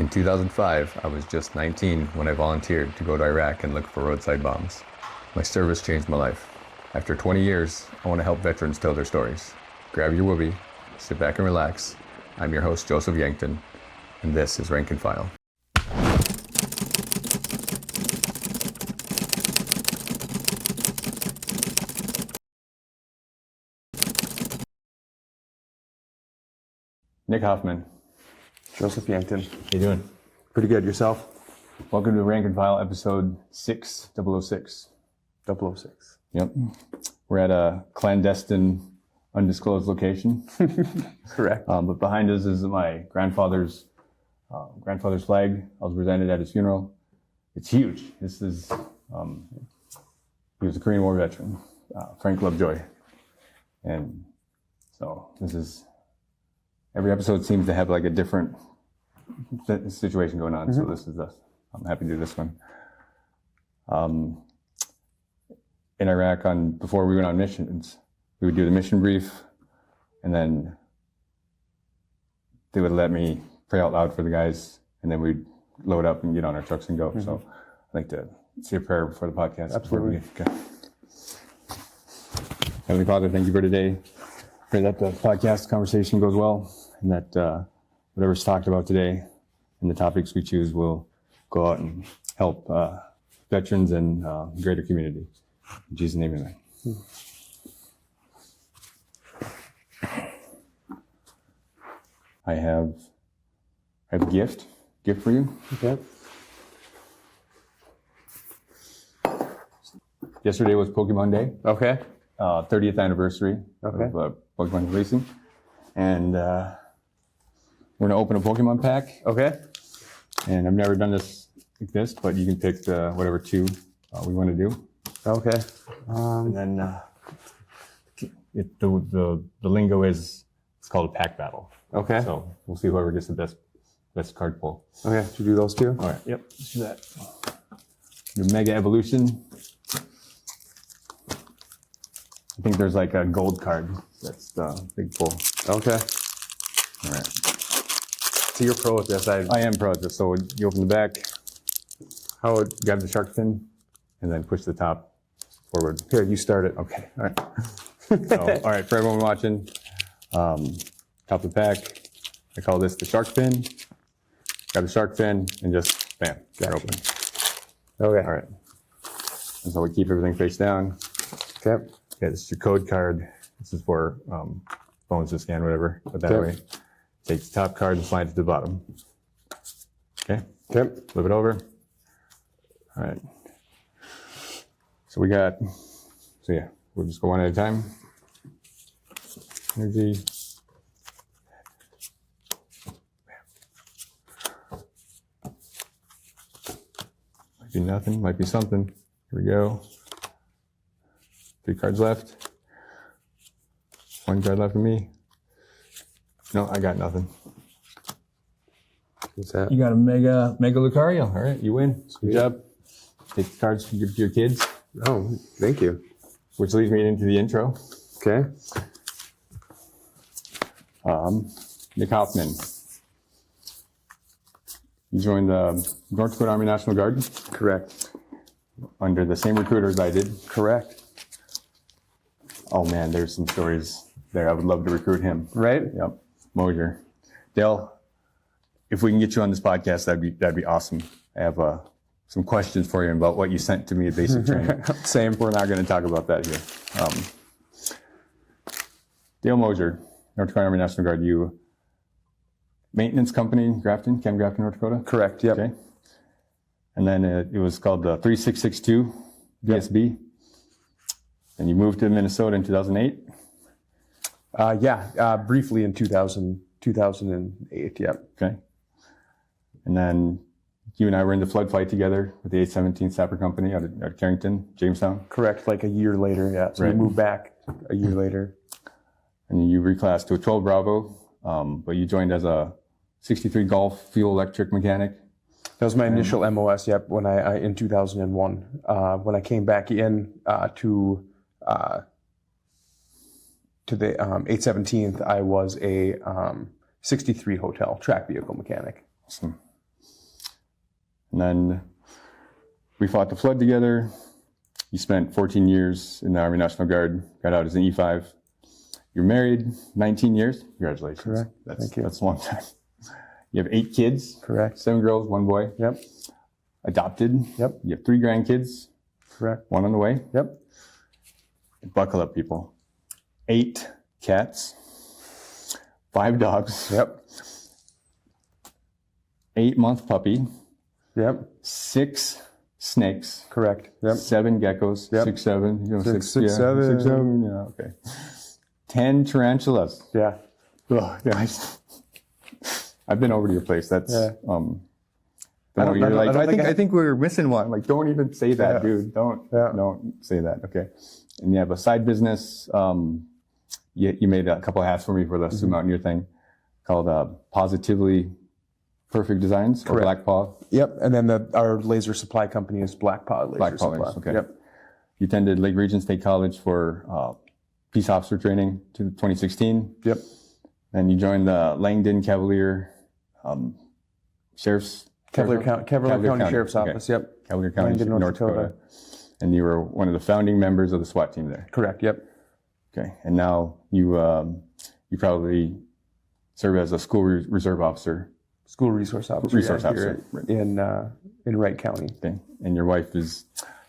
In 2005, I was just 19 when I volunteered to go to Iraq and look for roadside bombs. My service changed my life. After 20 years, I want to help veterans tell their stories. Grab your whoopee, sit back and relax. I'm your host, Joseph Yankton, and this is Rank and File. Nick Hoffman. Joseph Yankton. How you doing? Pretty good. Yourself? Welcome to Rank and File episode 6006. 006. Yep. We're at a clandestine, undisclosed location. Correct. But behind us is my grandfather's flag. I was presented at his funeral. It's huge. This is, he was a Korean War veteran, Frank Lovejoy. And so this is, every episode seems to have like a different situation going on. So this is I'm happy to do this one. In Iraq, before we went on missions, we would do the mission brief, and then they would let me pray out loud for the guys, and then we'd load up and get on our trucks and go. So I'd like to say a prayer before the podcast. Absolutely. Okay. Heavenly Father, thank you for today. Pray that the podcast conversation goes well, and that whatever's talked about today and the topics we choose will go out and help veterans and the greater community. In Jesus' name, amen. I have a gift for you. Okay. Yesterday was Pokémon Day. Okay. 30th anniversary of Pokémon racing. And we're going to open a Pokémon pack. Okay. And I've never done this like this, but you can pick whatever two we want to do. Okay. And then the lingo is, it's called a pack battle. Okay. So we'll see whoever gets the best card pull. Okay. Should we do those two? All right. Yep. Let's do that. Your Mega Evolution. I think there's like a gold card. That's the big pull. Okay. All right. So you're pro at this. I am pro at this. So you open the back, How would grab the shark fin, and then push the top forward. here? You start it. Okay. All right. So, all right. For everyone watching, top of the pack, I call this the shark fin. Grab the shark fin and just bam, get open. Okay. All right. And so we keep everything face down. Okay. Okay, this is your code card. This is for phones to scan, whatever. Put that Okay. away. Take the top card and slide it to the bottom. Okay. Okay. Flip it over. All right. So yeah, we'll just go one at a time. Energy. Might be nothing, might be something. Here we go. 3 cards left. 1 card left for me. No, I got nothing. What's that? You got a Mega Lucario. All right, you win. Good job. Take the cards, give it to your kids. Oh, thank you. Which leads me into the intro. Okay. Nick Hoffman. You joined the North Dakota Army National Guard Correct. under the same recruiters I did. Correct. Oh man, there's some stories there. I would love to recruit him. Right? Yep. Mosier. Dale, if we can get you on this podcast, that'd be awesome. I have some questions for you about what you sent to me at basic training. Same. We're not going to talk about that here. Dale Mosier, North Dakota Army National Guard. You maintenance company, Grafton, Camp Grafton, North Dakota? Correct. Yep. Okay. And then it was called 3662 DSB. And you moved to Minnesota in 2008? Briefly in 2008. Yep. Okay. And then you and I were in the flood fight together with the 817th Sapper Company out of Carrington, Jamestown. Correct. Like a year later. Yeah. So Right. we moved back a year later. And you reclassed to a 12 Bravo, but you joined as a 63 Golf fuel electric mechanic. That was my initial MOS. Yep. When I in 2001, when I came back in to the 817th, I was a 63 hotel track vehicle mechanic. Awesome. And then we fought the flood together. You spent 14 years in the Army National Guard, got out as an E5. You're married 19 years. Congratulations. Correct. Thank you. That's a long time. You have 8 kids. Correct. 7 girls, 1 boy. Yep. Adopted. Yep. You have 3 grandkids. Correct. 1 on the way. Yep. Buckle up, people. 8 cats. 5 dogs. Yep. 8-month puppy. Yep. 6 snakes. Correct. Yep. 7 geckos. Yep. 6, 7. You know, Six, 7. 7. Yeah, okay. 10 tarantulas. Yeah. Ugh, yeah, I've been over to your place. That's Yeah. I think we're missing one. Like, don't even say that, Yeah. dude. Don't say that. Okay. And you have a side business. You made a couple of hats for me for the Sioux Mountaineer thing called Positively Perfect Designs, or Correct. Black Paw. Yep. And then our laser supply company is Black Paw Laser Black Paw Supply. Lasers, okay. Yep. You attended Lake Region State College for peace officer training to 2016. Yep. And you joined the Langdon Cavalier Sheriff's Cavalier County Sheriff's okay. Office. Yep. Cavalier County, Langdon, North Dakota. And you were one of the founding members of the SWAT team there. Correct. Yep. Okay. And now you probably serve as a school reserve officer. School resource officer. Resource yeah, officer. here in Wright County. Okay. And your wife is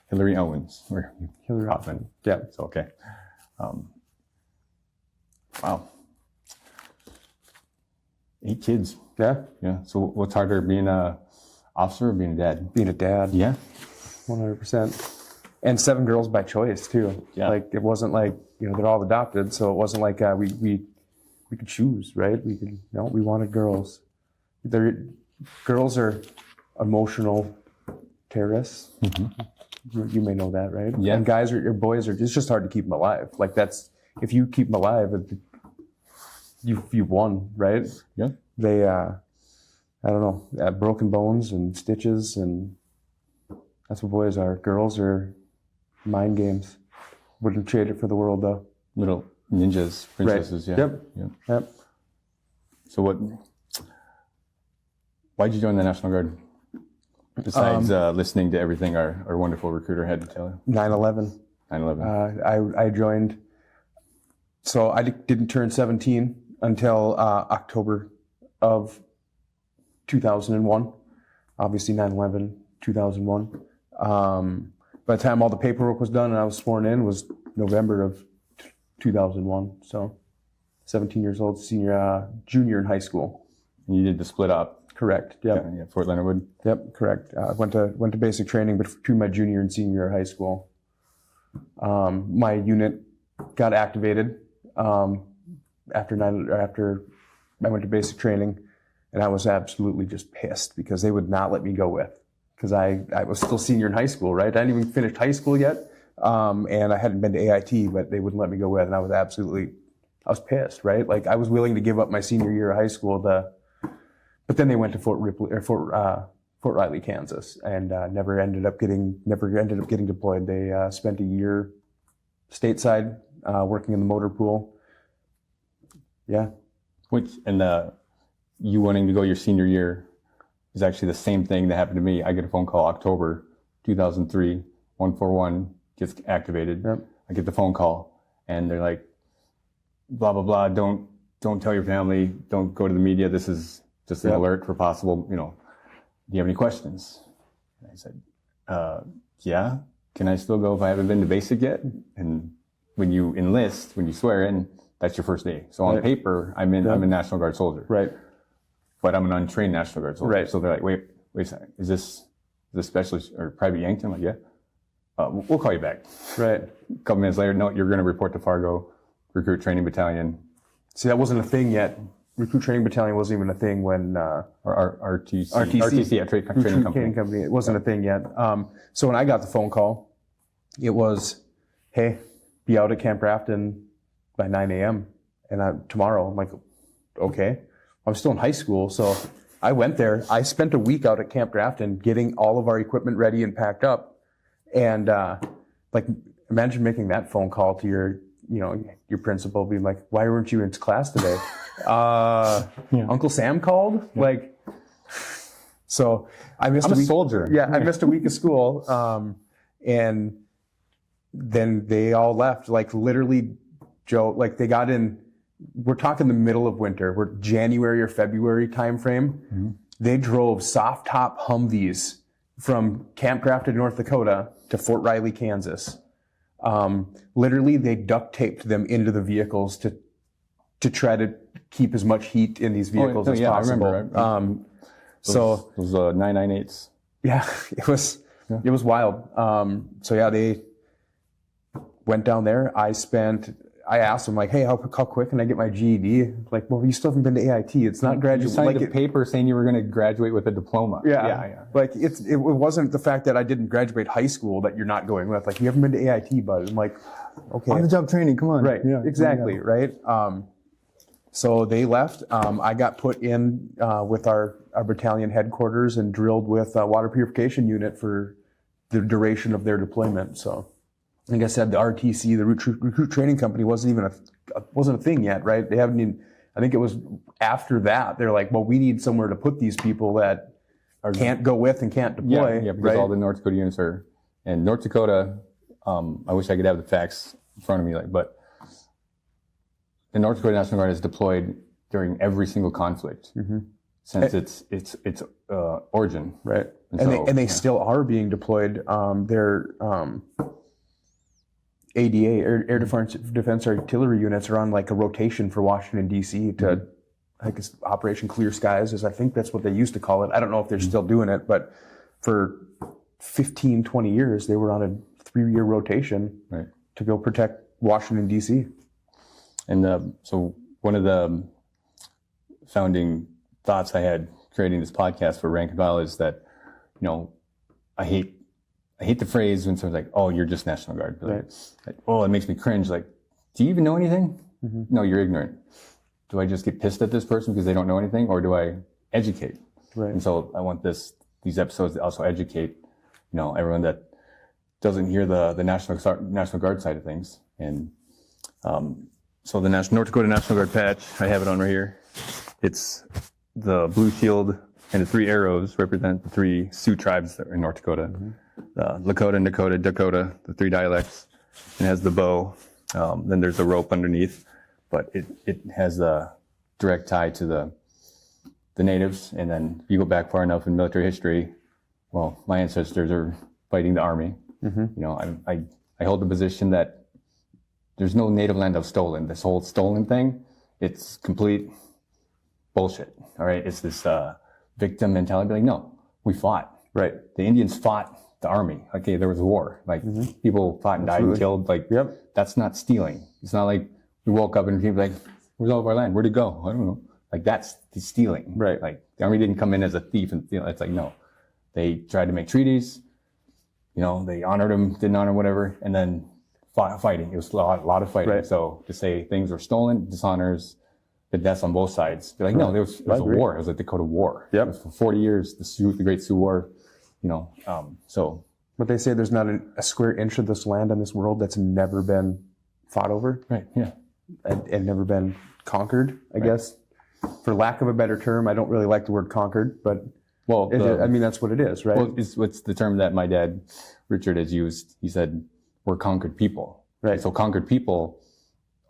Hillary Owens. Or Hillary Hoffman. Yeah. So, okay. Wow. 8 kids. Yeah. Yeah. So what's harder, being a officer or being a dad? Being a dad. Yeah. 100%. And 7 girls by choice too. Yeah. Like, it wasn't like, they're all adopted, so it wasn't like we could choose, right? We wanted girls. Girls are emotional terrorists. Mm-hmm. You may know that, right? Yeah. And guys or boys it's just hard to keep them alive. Like, if you keep them alive, you won, right? Yeah. They, I don't know, broken bones and stitches, and that's what boys are. Girls are mind games. Wouldn't trade it for the world, though. Little ninjas, princesses. Right. Yeah. Yep. Yep. So why'd you join the National Guard? Besides listening to everything our wonderful recruiter had to tell you. 9/11. 9/11. I joined. So I didn't turn 17 until October of 2001. Obviously 9/11, 2001. By the time all the paperwork was done and I was sworn in was November of 2001. So 17 years old, junior in high school. And you did the split up. Correct. Yep. Yeah, Fort Leonard Wood. Yep. Correct. Went to basic training between my junior and senior year of high school. My unit got activated after I went to basic training, and I was absolutely just pissed because they would not let me go with, because I was still senior in high school, right? I hadn't even finished high school yet, and I hadn't been to AIT, but they wouldn't let me go with, and I was pissed, right? Like, I was willing to give up my senior year of high school but then they went to Fort Riley, Kansas, and never ended up getting deployed. They spent a year stateside working in the motor pool. Yeah. You wanting to go your senior year is actually the same thing that happened to me. I get a phone call October 2003, 141 gets activated. Yep. I get the phone call, and they're like, blah blah blah. Don't tell your family. Don't go to the media. This is just an alert for possible. Do you have any questions? And I said, yeah. Can I still go if I haven't been to basic yet? And when you enlist, when you swear in, that's your first day. So on paper, I'm a National Guard soldier. Right. But I'm an untrained National Guard soldier. Right. So they're like, wait a second. Is this specialist or Private Yankton? I'm like, yeah. We'll call you back. Right. A couple minutes later, no, you're going to report to Fargo Recruit Training Battalion. See, that wasn't a thing yet. Recruit Training Battalion wasn't even a thing when... Or RTC. RTC, yeah, Training Company. It wasn't a thing yet. So when I got the phone call, it was, hey, be out at Camp Rafton by 9 a.m. and tomorrow. I'm like, okay. I'm still in high school, so I went there. I spent a week out at Camp Rafton getting all of our equipment ready and packed up. And imagine making that phone call to your principal, being like, why weren't you in class today? Uncle Sam called? Like, So I missed I'm a week. soldier. Yeah, I missed a week of school. And then they all left, like literally, Joe, like they got in, we're talking the middle of winter, we're January or February timeframe. Mm-hmm. They drove soft top Humvees from Camp Grafton, North Dakota to Fort Riley, Kansas. Literally, they duct taped them into the vehicles to try to keep as much heat in these vehicles as possible. I remember. Those 998s. Yeah, it was wild. So yeah, they went down there. I asked them, like, hey, how quick can I get my GED? Like, well, you still haven't been to AIT. It's not graduate. You signed a paper saying you were going to graduate with a diploma. Yeah. Like, it wasn't the fact that I didn't graduate high school that you're not going with. Like, you haven't been to AIT, bud. I'm like, okay. On the job training, come on. Right, yeah, exactly, right? So they left. I got put in with our battalion headquarters and drilled with a water purification unit for the duration of their deployment. So, like I said, the RTC, the recruit training company, wasn't a thing yet, right? They haven't even. I think it was after that they're like, well, we need somewhere to put these people that can't go with and can't deploy. Yeah, because right? all the North Dakota units are. And North Dakota, I wish I could have the facts in front of me, but the North Dakota National Guard is deployed during every single conflict since its origin. Right, and they still are being deployed. Their ADA, Air Defense Artillery units, are on like a rotation for Washington, D.C. to, I think it's Operation Clear Skies, I think that's what they used to call it. I don't know if they're still doing it, but for 15, 20 years, they were on a 3-year rotation to go protect Washington, D.C. And so one of the founding thoughts I had creating this podcast for Rank and File is that, I hate the phrase when someone's like, oh, you're just National Guard. Like, oh, it makes me cringe. Like, do you even know anything? Mm-hmm. No, you're ignorant. Do I just get pissed at this person because they don't know anything, or do I educate? Right. And so I want these episodes to also educate, everyone that doesn't hear the National Guard side of things. And so the North Dakota National Guard patch, I have it on right here. It's the blue shield and the 3 arrows represent the 3 Sioux tribes that are in North Dakota. Mm-hmm. Lakota, Nakota, Dakota, the 3 dialects. It has the bow. Then there's a rope underneath, but it has a direct tie to the natives. And then if you go back far enough in military history, well, my ancestors are fighting the army. Mm-hmm. I hold the position that there's no native land of stolen. This whole stolen thing, it's complete bullshit. All right, it's this victim mentality. Like, no, we fought. Right. The Indians fought the army. Okay, there was a war. Like, people fought and died and killed. Like, that's not stealing. It's not like we woke up and people like, where's all of our land? Where'd it go? I don't know. Like, that's the stealing. Right. Like, the army didn't come in as a thief and steal. It's like, no. They tried to make treaties. They honored them, didn't honor whatever, and then fighting. It was a lot of fighting. Right. So to say things were stolen dishonors the deaths on both sides. They're like, no, there was a war. It was a Dakota War. Yep. It was for 40 years, the Great Sioux War. So. But they say there's not a square inch of this land on this world that's never been fought over. Right. Yeah. And never been conquered, I guess. For lack of a better term, I don't really like the word conquered, but that's what it is, right? Well, it's the term that my dad, Richard, has used. He said, we're conquered people. Right. So conquered people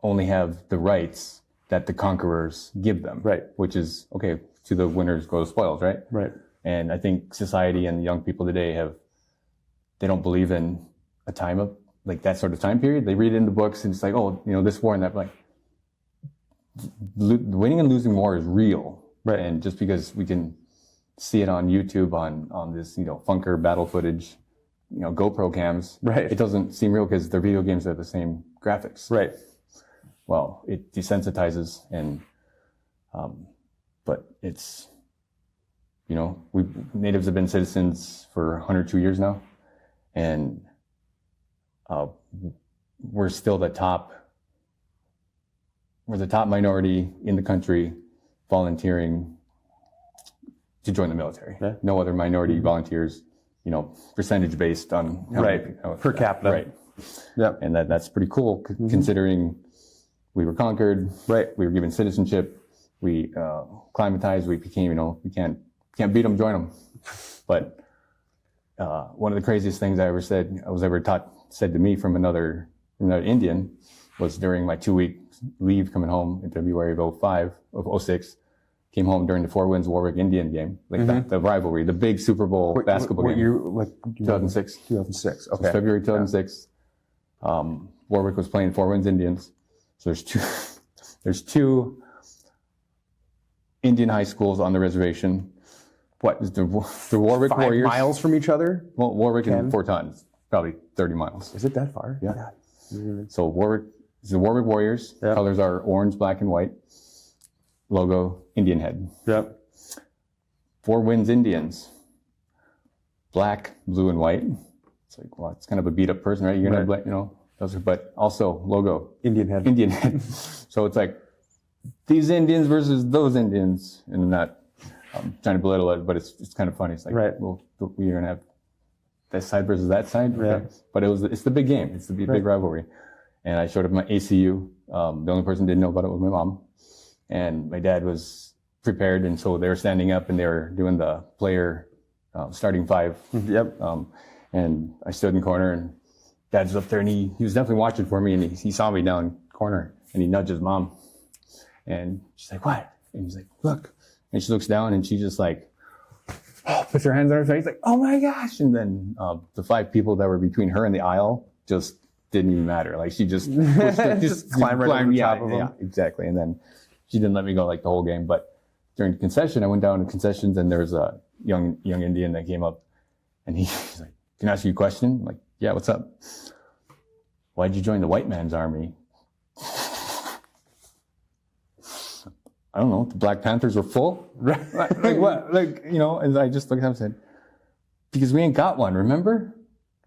only have the rights that the conquerors give them. Right. Which is, okay, to the winners go the spoils, right? Right. And I think society and young people today they don't believe in a time of, like, that sort of time period. They read it in the books and it's like, oh, this war and that, like, winning and losing war is real. Right. And just because we can see it on YouTube on this, funker battle footage, GoPro cams, right, it doesn't seem real because their video games are the same graphics. Right. Well, it desensitizes but it's, natives have been citizens for 102 years now, and we're still the top minority in the country volunteering to join the military. Yeah. No other minority volunteers, percentage based on per capita. Right. Yeah. And that's pretty cool considering we were conquered. Right. We were given citizenship. We climatized. We became, we can't Can't beat them, join them. But one of the craziest things I was ever said to me from another Indian was during my 2-week leave coming home in February of 06, came home during the Four Winds Warwick Indian game, like that, the rivalry, the big Super Bowl basketball game. What year? Like 2006. 2006. Okay. So February 2006. Warwick was playing Four Winds Indians. So there's two Indian high schools on the reservation. What is the Warwick 5 Warriors? miles from each other? Well, Warwick and Fort Tons, probably 30 miles. Is it that far? Yeah. So Warwick is the Warwick Warriors. Yep. Colors are orange, black, and white. Logo, Indian head. Yep. Four Winds Indians. Black, blue, and white. It's like, well, it's kind of a beat up person, right? You're gonna, you know, those are, but also logo, Indian head. Indian head. So it's like these Indians versus those Indians, and I'm not trying to belittle it, but it's kind of funny. It's like, right. Well, we're gonna have this side versus that side. Yeah. Okay. But it's the big game. It's the big rivalry. And I showed up at my ACU. The only person who didn't know about it was my mom. And my dad was prepared. And so they were standing up and they were doing the player starting 5. Yep. And I stood in the corner and Dad's up there and he was definitely watching for me. And he saw me down corner and he nudged his mom. And she's like, what? And he's like, look. And she looks down and she just like, puts her hands on her face, like, oh my gosh. And then the 5 people that were between her and the aisle just didn't even matter. Like she just pushed it, just climbed right over the top of them. Yeah, exactly. And then she didn't let me go like the whole game. But during the concession, I went down to concessions and there was a young Indian that came up and he's like, can I ask you a question? I'm like, yeah, what's up? Why'd you join the white man's army? I don't know. The Black Panthers were full? Right. Like what? Like, you know, and I just looked at him and said, because we ain't got one, remember?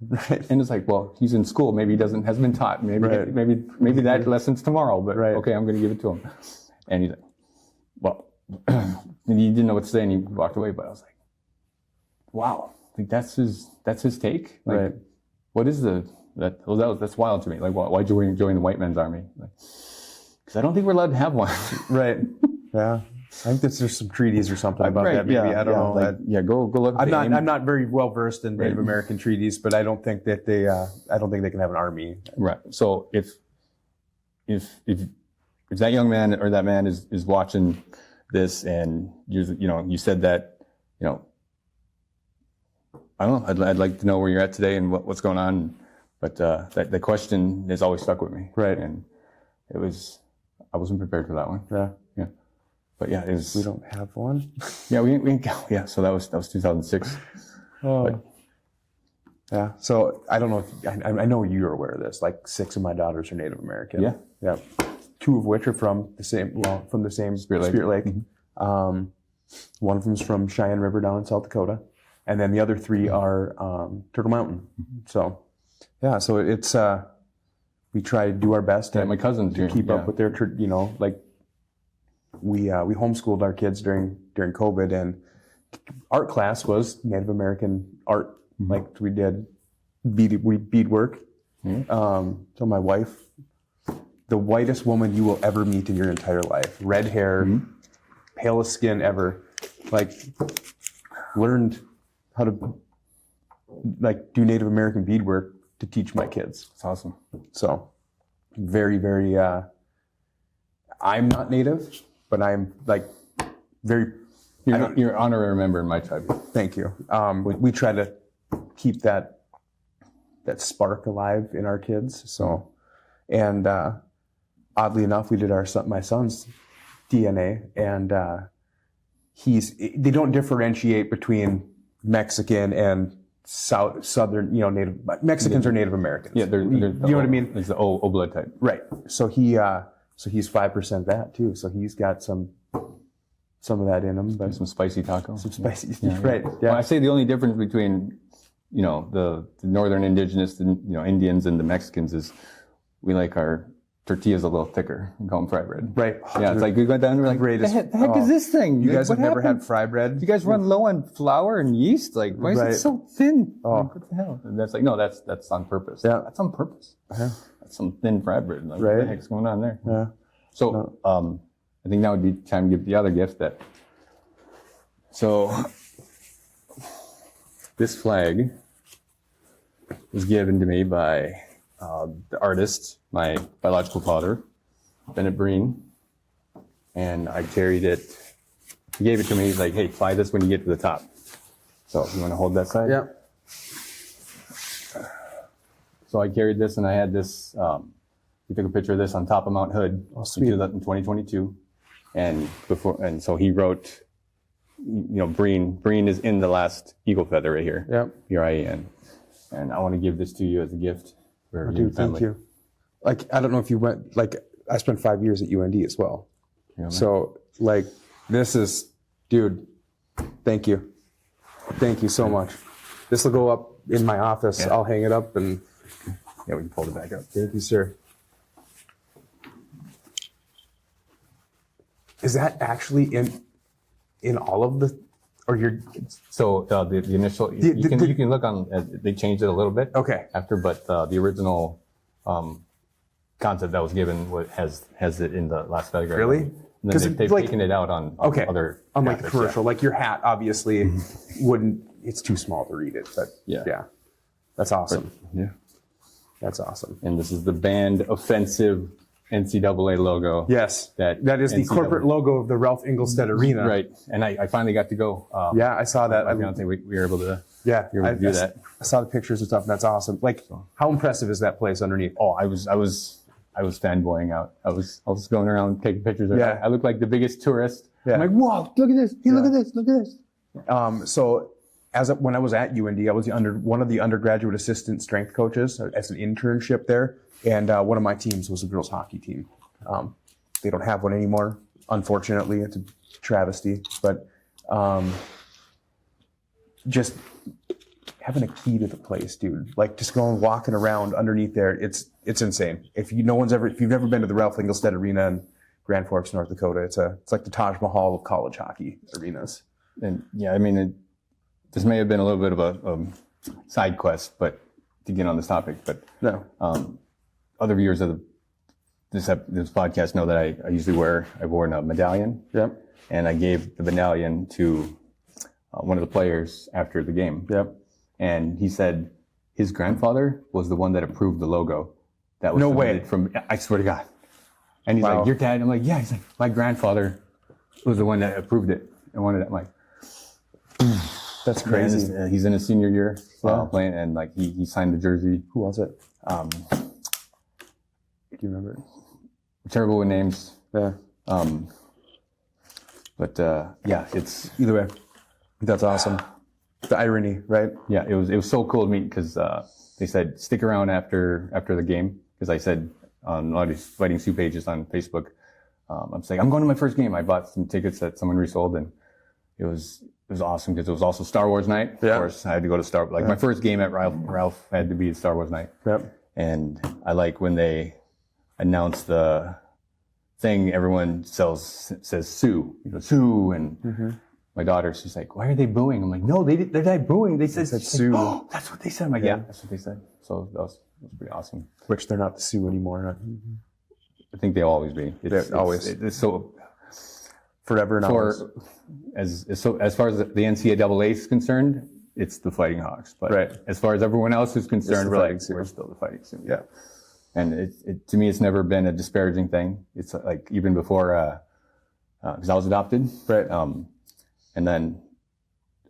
Right. And it's like, well, he's in school. Maybe he hasn't been taught. Maybe that lesson's tomorrow, but okay, I'm going to give it to him. And he's like, well, and he didn't know what to say and he walked away, but I was like, wow, like that's his take. Like, right. What is that's wild to me. Like, why'd you join the white man's army? Like, because I don't think we're allowed to have one. Right. Yeah. I think there's some treaties or something about that. Maybe I don't know. Like, go look. I'm not very well versed in Native American treaties, but I don't think that they can have an army. Right. So if that young man or that man is watching this and you said that, you know, I don't know. I'd like to know where you're at today and what's going on. But that question has always stuck with me. Right. And I wasn't prepared for that one. Yeah. Yeah. But yeah, it was. We don't have one. Yeah, yeah. So that was 2006. Oh. But, yeah. So I don't know if I know you're aware of this. Like 6 of my daughters are Native American. Yeah. Yeah. 2 of which are from the same Spirit Lake. Mm-hmm. One of them's from Cheyenne River down in South Dakota, and then the other 3 are Turtle Mountain. Mm-hmm. So yeah. So it's we try to do our best to my cousins to keep up with their like. We homeschooled our kids during COVID, and art class was Native American art. Mm-hmm. Like we did beadwork. Mm-hmm. So my wife, the whitest woman you will ever meet in your entire life, red hair, mm-hmm. palest skin ever, like learned how to like do Native American beadwork to teach my kids. It's awesome. So very, very, I'm not Native, but I'm like very. You're honorary member in my tribe. Thank you. We try to keep that spark alive in our kids. So, and oddly enough, we did my son's DNA, and they don't differentiate between Mexican and Southern, Native Mexicans or Native Americans. Yeah, you know what I mean. It's the O blood type. Right. So he's 5% that too. So he's got some of that in him, but some spicy tacos. Some spicy, yeah, right? Yeah. Well, I say the only difference between the northern indigenous, Indians and the Mexicans is we like our tortillas a little thicker. We call them fry bread. Right. Yeah, it's like we went down and we're like, the heck is this thing? You guys have never had fry bread? You guys run low on flour and yeast? Like, why is it so thin? Oh. Like, what the hell? And that's like, no, that's on purpose. Yeah. That's on purpose. Uh-huh. That's some thin fry bread. Like, what the heck's going on there? Yeah. So, I think now would be time to give the other gift so this flag was given to me by the artist, my biological father, Bennett Breen, and I carried it. He gave it to me. He's like, "Hey, fly this when you get to the top." So you want to hold that side? Yeah. So I carried this, and I had this. We took a picture of this on top of Mount Hood sweet. in 2022, and so he wrote, Breen is in the last eagle feather right here. Yep. BRIEN, and I want to give this to you as a gift for your Dude, family. thank you. Like, I don't know if you went, like, I spent 5 years at UND as well. You know, So, like, this is, dude, thank you. Thank you so much. This will go up in my office. Yeah. I'll hang it up and yeah, we can fold it back up. thank you, sir. Is that actually in all of the, or you're, So the initial, you can look on. They changed it a little bit. okay. After, but the original concept that was given has it in the last feather. Really? And 'Cause then they've like- taken it out on Okay. other. Unlike the graphics, commercial, like your hat obviously wouldn't, it's too small to read it, but Yeah. That's awesome. Yeah. That's awesome. And this is the banned offensive NCAA logo. Yes. That is the NCAA corporate logo of the Ralph Engelstad Arena. Right. And I finally got to go. Yeah, I saw that. My fiance, we were able to. Yeah, You were able to do that. I saw the pictures and stuff, and that's awesome. Like, how impressive is that place underneath? Oh, I was fanboying out. I was going around taking pictures. Yeah. I looked like the biggest tourist. Yeah. I'm like, whoa, look at this. Hey, look at this. Look at this. So, when I was at UND, I was one of the undergraduate assistant strength coaches as an internship there, and one of my teams was a girls hockey team. They don't have one anymore, unfortunately. It's a travesty, but just having a key to the place, dude. Like just going walking around underneath there, it's insane. If you've never been to the Ralph Engelstad Arena in Grand Forks, North Dakota, it's like the Taj Mahal of college hockey arenas. And yeah, I mean, this may have been a little bit of a side quest, but to get on this topic, but No. other viewers of this podcast know that I usually wore a medallion. Yep. And I gave the medallion to one of the players after the game. Yep. And he said his grandfather was the one that approved the logo. That was No way. I swear to God. And he's Wow. like, your dad? I'm like, yeah. He's like, my grandfather was the one that approved it. And wanted it. I'm like, That's man, crazy. he's in his senior year Yeah. playing, and like he signed the jersey. Who was it? Um, Do you remember? terrible with names. Yeah. But yeah, it's Either way, that's awesome. The irony, right? yeah, it was so cool to meet because they said stick around after the game because I said on a lot of these Fighting Sioux pages on Facebook, I'm saying I'm going to my first game. I bought some tickets that someone resold, and it was awesome because it was also Star Wars night. Yeah. Of course, I had to go to my first game at Ralph had to be Star Wars night. Yep. And I like when they announce the thing, everyone says Sue, Sue, and my daughter, she's like, why are they booing? I'm like, no, they're not booing. They said Sue. Like, oh, that's what they said. I'm like, yeah, that's what they said. So that was pretty awesome. Which they're not the Sioux anymore. I think they'll always be. It's so Forever and always. as far as the NCAA is concerned, it's the Fighting Hawks. But Right. as far as everyone else is concerned, the Fighting Sioux. we're still the Fighting Sioux. Yeah. And to me, it's never been a disparaging thing. It's like even before, because I was adopted. Right. And then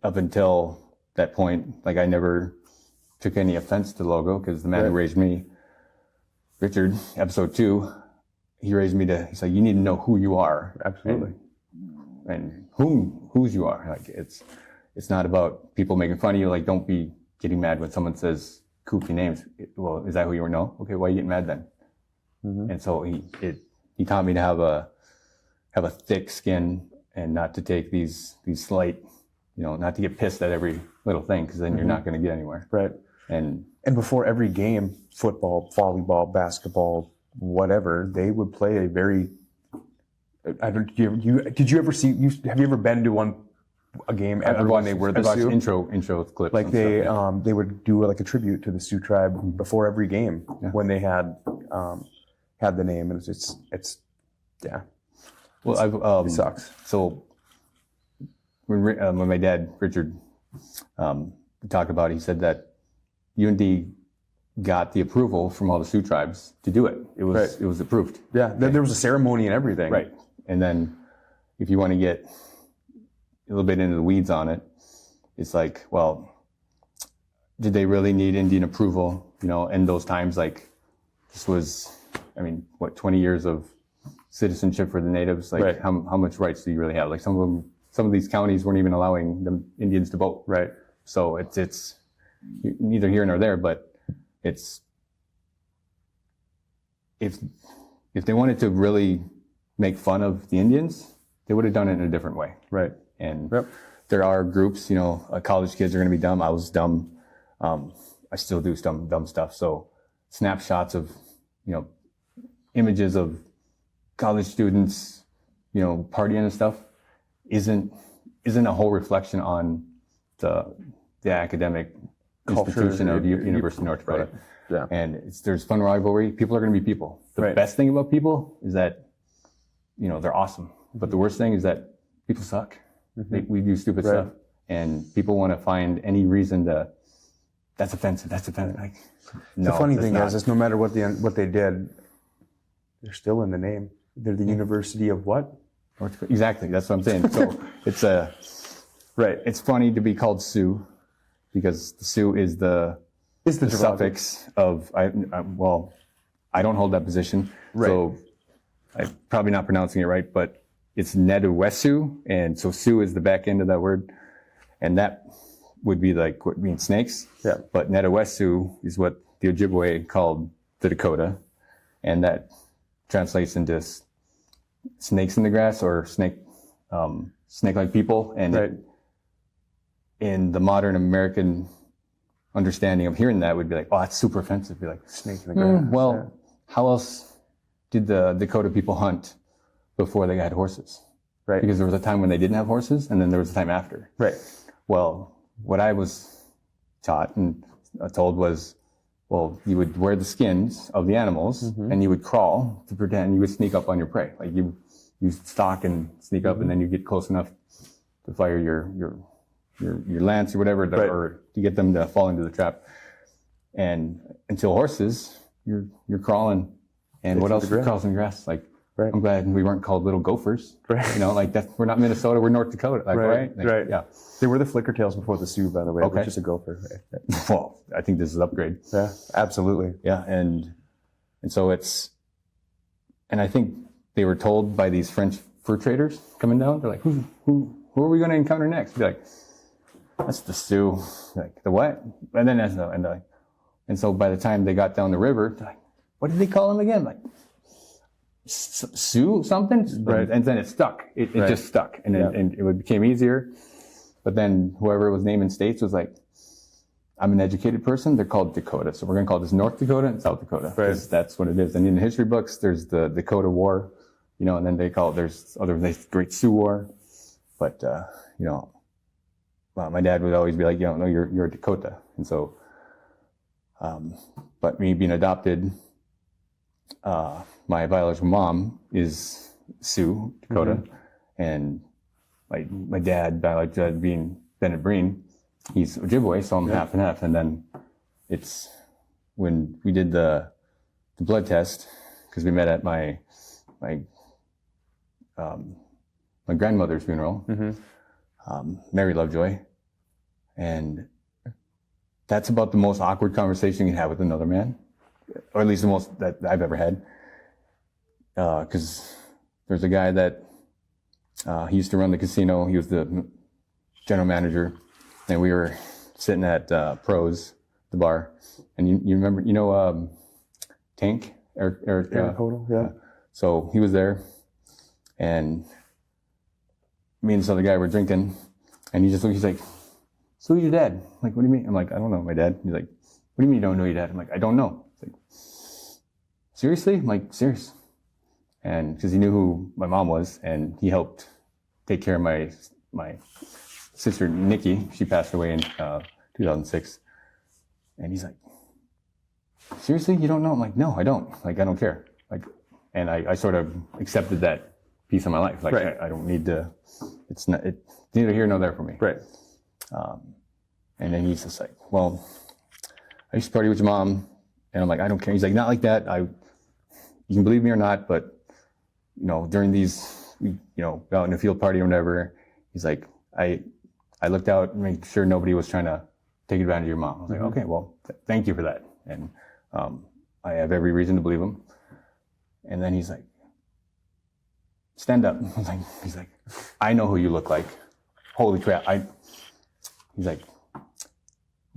up until that point, like I never took any offense to the logo because the man who raised me, Richard, episode 2, he raised me he's like, you need to know who you are. Absolutely. And whose you are. Like it's not about people making fun of you. Like don't be getting mad when someone says goofy names. Well, is that who you are? No. Okay. Why are you getting mad then? Mm-hmm. And so he taught me to have a thick skin and not to take these slight, not to get pissed at every little thing because then you're not going to get anywhere. Right. And before every game, football, volleyball, basketball, whatever, they would play a very. Did you ever see? Have you ever been to a game ever when they were the I've watched Sioux? intro clips. Like and they stuff, yeah. they would do like a tribute to the Sioux tribe before every game when they had the name, and it's yeah. Well, It sucks. So when my dad Richard, talk about, he said that UND got the approval from all the Sioux tribes to do it. It was approved. Yeah, there was a ceremony and everything. Right. And then if you want to get a little bit into the weeds on it, it's like, well, did they really need Indian approval? You know, in those times, like this was, I mean, what, 20 years of citizenship for the natives? Like how much rights do you really have? Like some of these counties weren't even allowing the Indians to vote. Right. So it's neither here nor there, but it's, if they wanted to really make fun of the Indians, they would have done it in a different way. Right. And there are groups, you know, college kids are going to be dumb. I was dumb. I still do some dumb stuff. So snapshots of, you know, images of college students, you know, partying and stuff isn't a whole reflection on the academic institution of University of North Dakota. Right. Yeah. And there's fun rivalry. People are going to be people. The best thing about people is that, you know, they're awesome. But the worst thing is that people suck. We do stupid stuff, and people want to find any reason to. That's offensive. That's offensive. Like, no, the funny thing is no matter what they did, they're still in the name. They're the University of what? Exactly. That's what I'm saying. So it's funny to be called Sioux, because the Sioux is the suffix of I don't hold that position, so I'm probably not pronouncing it right, but it's Nedewesu, and so Sioux is the back end of that word, and that would be like what means snakes. Yeah. But Nedewesu is what the Ojibwe called the Dakota, and that translates into snakes in the grass or snake-like people. And in the modern American understanding of hearing that would be like, oh, that's super offensive. Be like, snake in the grass. How else did the Dakota people hunt before they had horses? Right. Because there was a time when they didn't have horses, and then there was a time after. Right. Well, what I was taught and told was, well, you would wear the skins of the animals, and you would crawl to pretend you would sneak up on your prey. Like you stalk and sneak up, and then you get close enough to fire your lance or whatever, or to get them to fall into the trap. And until horses, you're crawling. And what else crawls in the grass? Like, I'm glad we weren't called little gophers. Right. You know, like we're not Minnesota, we're North Dakota. Like, right. Yeah. They were the flicker tails before the Sioux, by the way, which is a gopher. Well, I think this is an upgrade. Yeah, absolutely. Yeah. And so and I think they were told by these French fur traders coming down, they're like, who are we going to encounter next? Be like, that's the Sioux. Like, the what? And then and so by the time they got down the river, they're like, what did they call them again? Like, Sioux something? Right. And then it stuck. It just stuck. And it became easier. But then whoever was naming states was like, I'm an educated person. They're called Dakota. So we're going to call this North Dakota and South Dakota. Right. That's what it is. And in the history books, there's the Dakota War, you know, and then there's Great Sioux War. But, you know, my dad would always be like, you know, no, you're a Dakota. And so, but me being adopted, my biological mom is Sioux, Dakota, and my dad, biological dad being Bennett Breen, he's Ojibwe, so I'm half and half. And then it's when we did the blood test, because we met at my grandmother's funeral, Mary Lovejoy, and that's about the most awkward conversation you can have with another man, or at least the most that I've ever had. Because there's a guy that he used to run the casino. He was the general manager, and we were sitting at Pros, the bar. And you remember, you know, Tank, Eric Hodel, yeah. So he was there, and me and this other guy were drinking, and he's like, "So who's your dad?" I'm like, "What do you mean?" I'm like, "I don't know my dad." He's like, "What do you mean you don't know your dad?" I'm like, "I don't know." He's like, "Seriously?" I'm like, "Serious." And because he knew who my mom was, and he helped take care of my sister Nikki. She passed away in 2006. And he's like, "Seriously, you don't know?" I'm like, "No, I don't. Like, I don't care." Like, and I sort of accepted that piece of my life. Like, I don't need to. It's neither here nor there for me. Right. And then he's just like, well, I used to party with your mom. And I'm like, I don't care. He's like, not like that. You can believe me or not, but, you know, during these, you know, out in a field party or whatever, he's like, I looked out and made sure nobody was trying to take advantage of your mom. I was like, okay, well, thank you for that. And I have every reason to believe him. And then he's like, stand up. He's like, I know who you look like. Holy crap. He's like,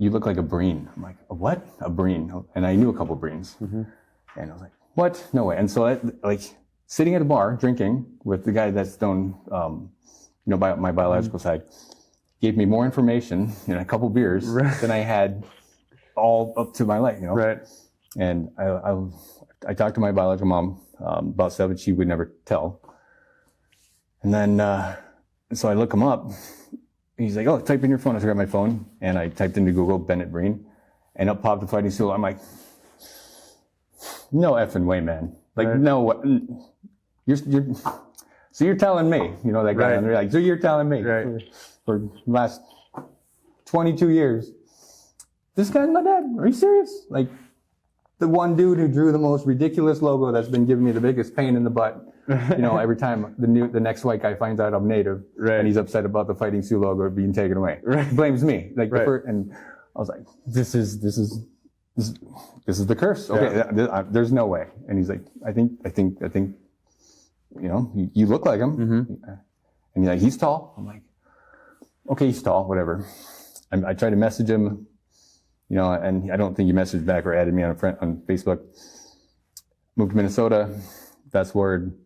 you look like a Breen. I'm like, a what? A Breen. And I knew a couple Breens. And I was like, what? No way. And so like sitting at a bar drinking with the guy that's known, you know, by my biological side, gave me more information in a couple beers than I had all up to my life, you know? Right. And I talked to my biological mom about stuff that she would never tell. And then, so I look him up. He's like, oh, type in your phone. I grabbed my phone and I typed into Google Bennett Breen, and up popped the Fighting Sioux. I'm like, no effing way, man. Like, no, so you're telling me, you know, that guy, and they're like, so you're telling me for the last 22 years, this guy's my dad. Are you serious? Like, the one dude who drew the most ridiculous logo that's been giving me the biggest pain in the butt. You know, every time the next white guy finds out I'm native, and he's upset about the Fighting Sioux logo being taken away, he blames me. Like, and I was like, this is the curse. Okay, there's no way. And he's like, I think, you know, you look like him. And he's like, he's tall. I'm like, okay, he's tall, whatever. I tried to message him, you know, and I don't think he messaged back or added me on Facebook. Moved to Minnesota. That's word.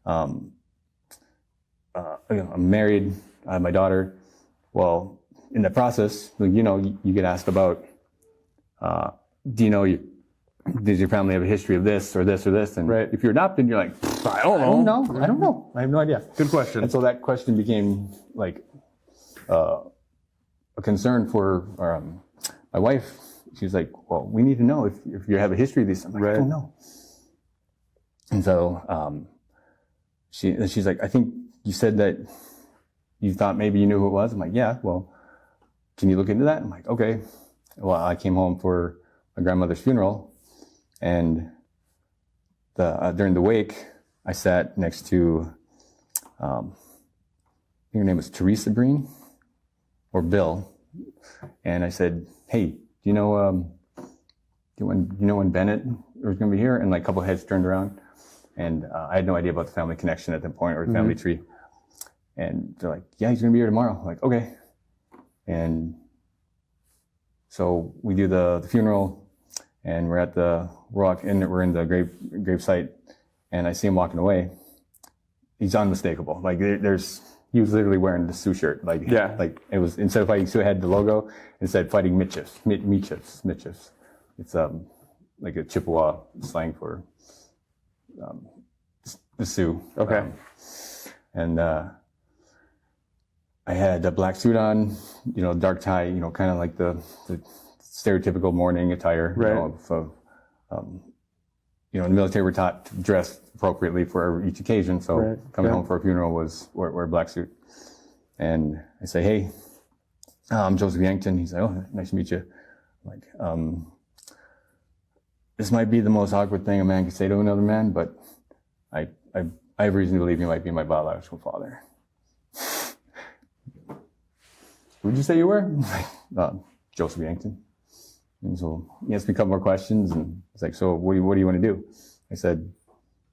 I'm married. I have my daughter. Well, in the process, you know, you get asked about, do you know, does your family have a history of this or this or this? And if you're adopted, you're like, I don't know. I have no idea. Good question. And so that question became like a concern for my wife. She's like, well, we need to know if you have a history of these. I'm like, I don't know. And so she's like, I think you said that you thought maybe you knew who it was. I'm like, yeah, well, can you look into that? I'm like, okay. Well, I came home for my grandmother's funeral, and during the wake, I sat next to, I think her name was Teresa Breen, or Bill, and I said, hey, do you know when Bennett was going to be here? And like a couple of heads turned around. And I had no idea about the family connection at that point, or the family tree. And they're like, yeah, he's going to be here tomorrow. I'm like, okay. And so we do the funeral, and we're in the grave site, and I see him walking away. He's unmistakable. Like he was literally wearing the Sioux shirt. Like it was, instead of Fighting Sioux, it had the logo. It said Fighting Mitchiefs. It's like a Chippewa slang for the Sioux. Okay. And I had a black suit on, you know, dark tie, you know, kind of like the stereotypical mourning attire. You know, you know, in the military, we're taught to dress appropriately for each occasion. So coming home for a funeral was wear a black suit. And I say, hey, I'm Joseph Yankton. He's like, oh, nice to meet you. I'm like, this might be the most awkward thing a man could say to another man, but I have reason to believe you might be my biological father. Who'd you say you were? Joseph Yankton. And so he asked me a couple more questions, and he's like, so what do you want to do? I said,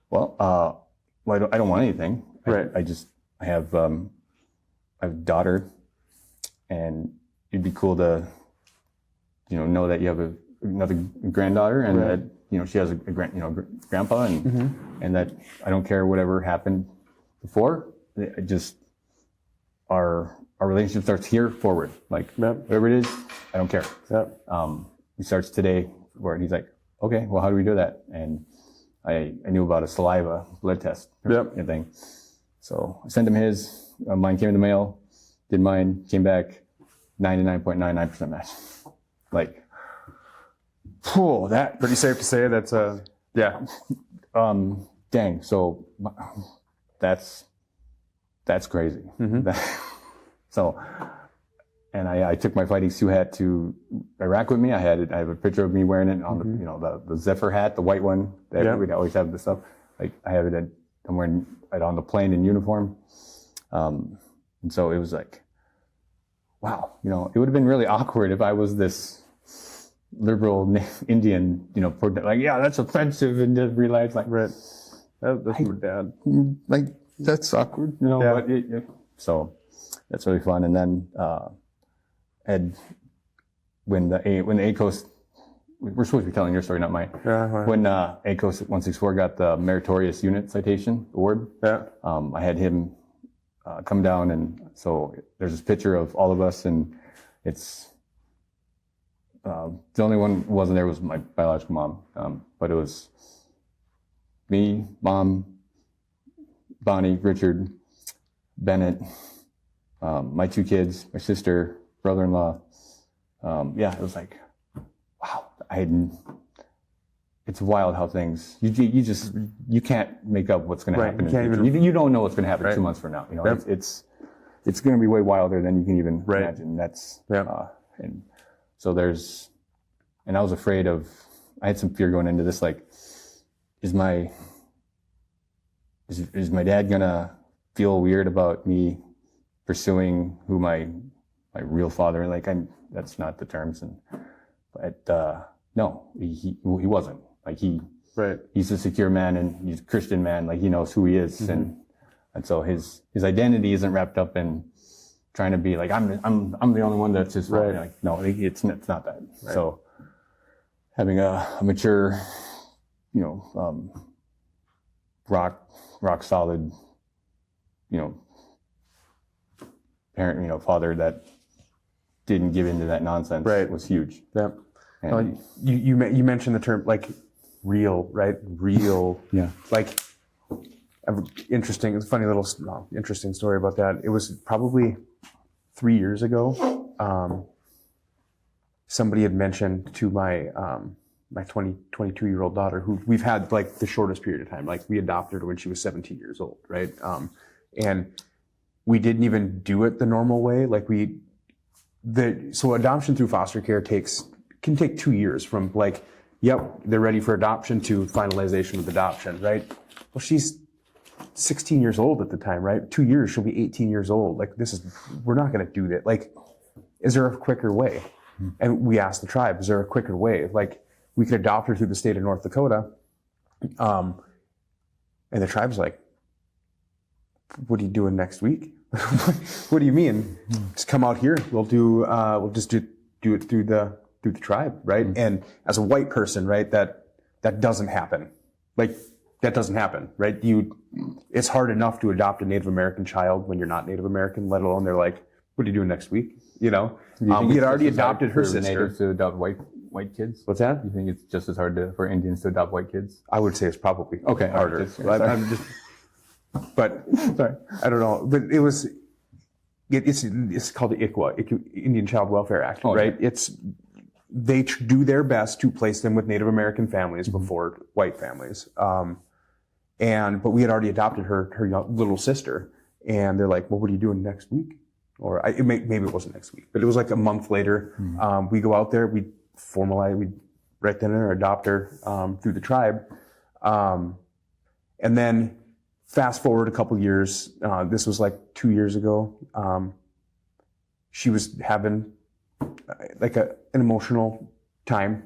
well, I don't want anything. I have a daughter, and it'd be cool to, you know that you have another granddaughter, and that, you know, she has a grandpa, and that I don't care whatever happened before. I just our relationship starts here forward. Like whatever it is, I don't care. He starts today, and he's like, okay, well, how do we do that? And I knew about a saliva blood test thing. So I sent him his. Mine came in the mail. Did mine. Came back 99.99% match. Like, that pretty safe to say that's dang. So that's crazy. So and I took my fighting Sioux hat to Iraq with me. I have a picture of me wearing it on the Zephyr hat, the white one that we'd always have this stuff. Like I have it I'm wearing it on the plane in uniform. And so it was like, wow, it would have been really awkward if I was this liberal Indian, like, yeah, that's offensive, and just realize like, right. That's my dad. Like that's awkward, Yeah. But so that's really fun. And then, when the ACOS, we're supposed to be telling your story, not mine. Yeah. When ACOS 164 got the Meritorious Unit Citation Award, Yeah. I had him come down, and so there's this picture of all of us, and it's the only one who wasn't there was my biological mom, but it was me, Mom, Bonnie, Richard, Bennett, my 2 kids, my sister, brother-in-law. It was like, wow, it's wild how things, you can't make up what's going to happen in the future. You don't know what's going to happen 2 months from now. It's going to be way wilder than you can even imagine. That's, and so and I was afraid I had some fear going into this, like, is my dad going to feel weird about me pursuing who my real father, like, that's not the terms. But no, he wasn't. Like he's a secure man, and he's a Christian man. Like he knows who he is, and so his identity isn't wrapped up in trying to be like, I'm the only one that's just right. Like, no, it's not that. Right. So having a mature, rock solid, parent, father that didn't give into that nonsense was huge. Yeah. And you mentioned the term like real, right? Real. Yeah. Like interesting. It's a funny little interesting story about that. It was probably 3 years ago. Somebody had mentioned to my 22-year-old daughter, who we've had like the shortest period of time. Like we adopted her when she was 17 years old, right? And we didn't even do it the normal way. Like so adoption through foster care can take 2 years from like, yep, they're ready for adoption to finalization of adoption, right? Well, she's 16 years old at the time, right? 2 years, she'll be 18 years old. Like we're not going to do that. Like, is there a quicker way? And we asked the tribe, is there a quicker way? Like, we could adopt her through the state of North Dakota. And the tribe's like, what are you doing next week? What do you mean? Just come out here. We'll just do it through the tribe, right? And as a white person, right, that doesn't happen. Like, that doesn't happen, right? It's hard enough to adopt a Native American child when you're not Native American, let alone they're like, what are you doing next week? We had already adopted her sister. Natives to adopt white kids? What's that? You think it's just as hard for Indians to adopt white kids? I would say it's probably harder. But sorry, I don't know. But it's called the ICWA, Indian Child Welfare Act, right? Yeah. They do their best to place them with Native American families before white families. But we had already adopted her little sister, and they're like, well, what are you doing next week? Or maybe it wasn't next week, but it was like a month later. We go out there, we right then and there adopt her through the tribe. And then fast forward a couple years, this was like 2 years ago. She was having like an emotional time,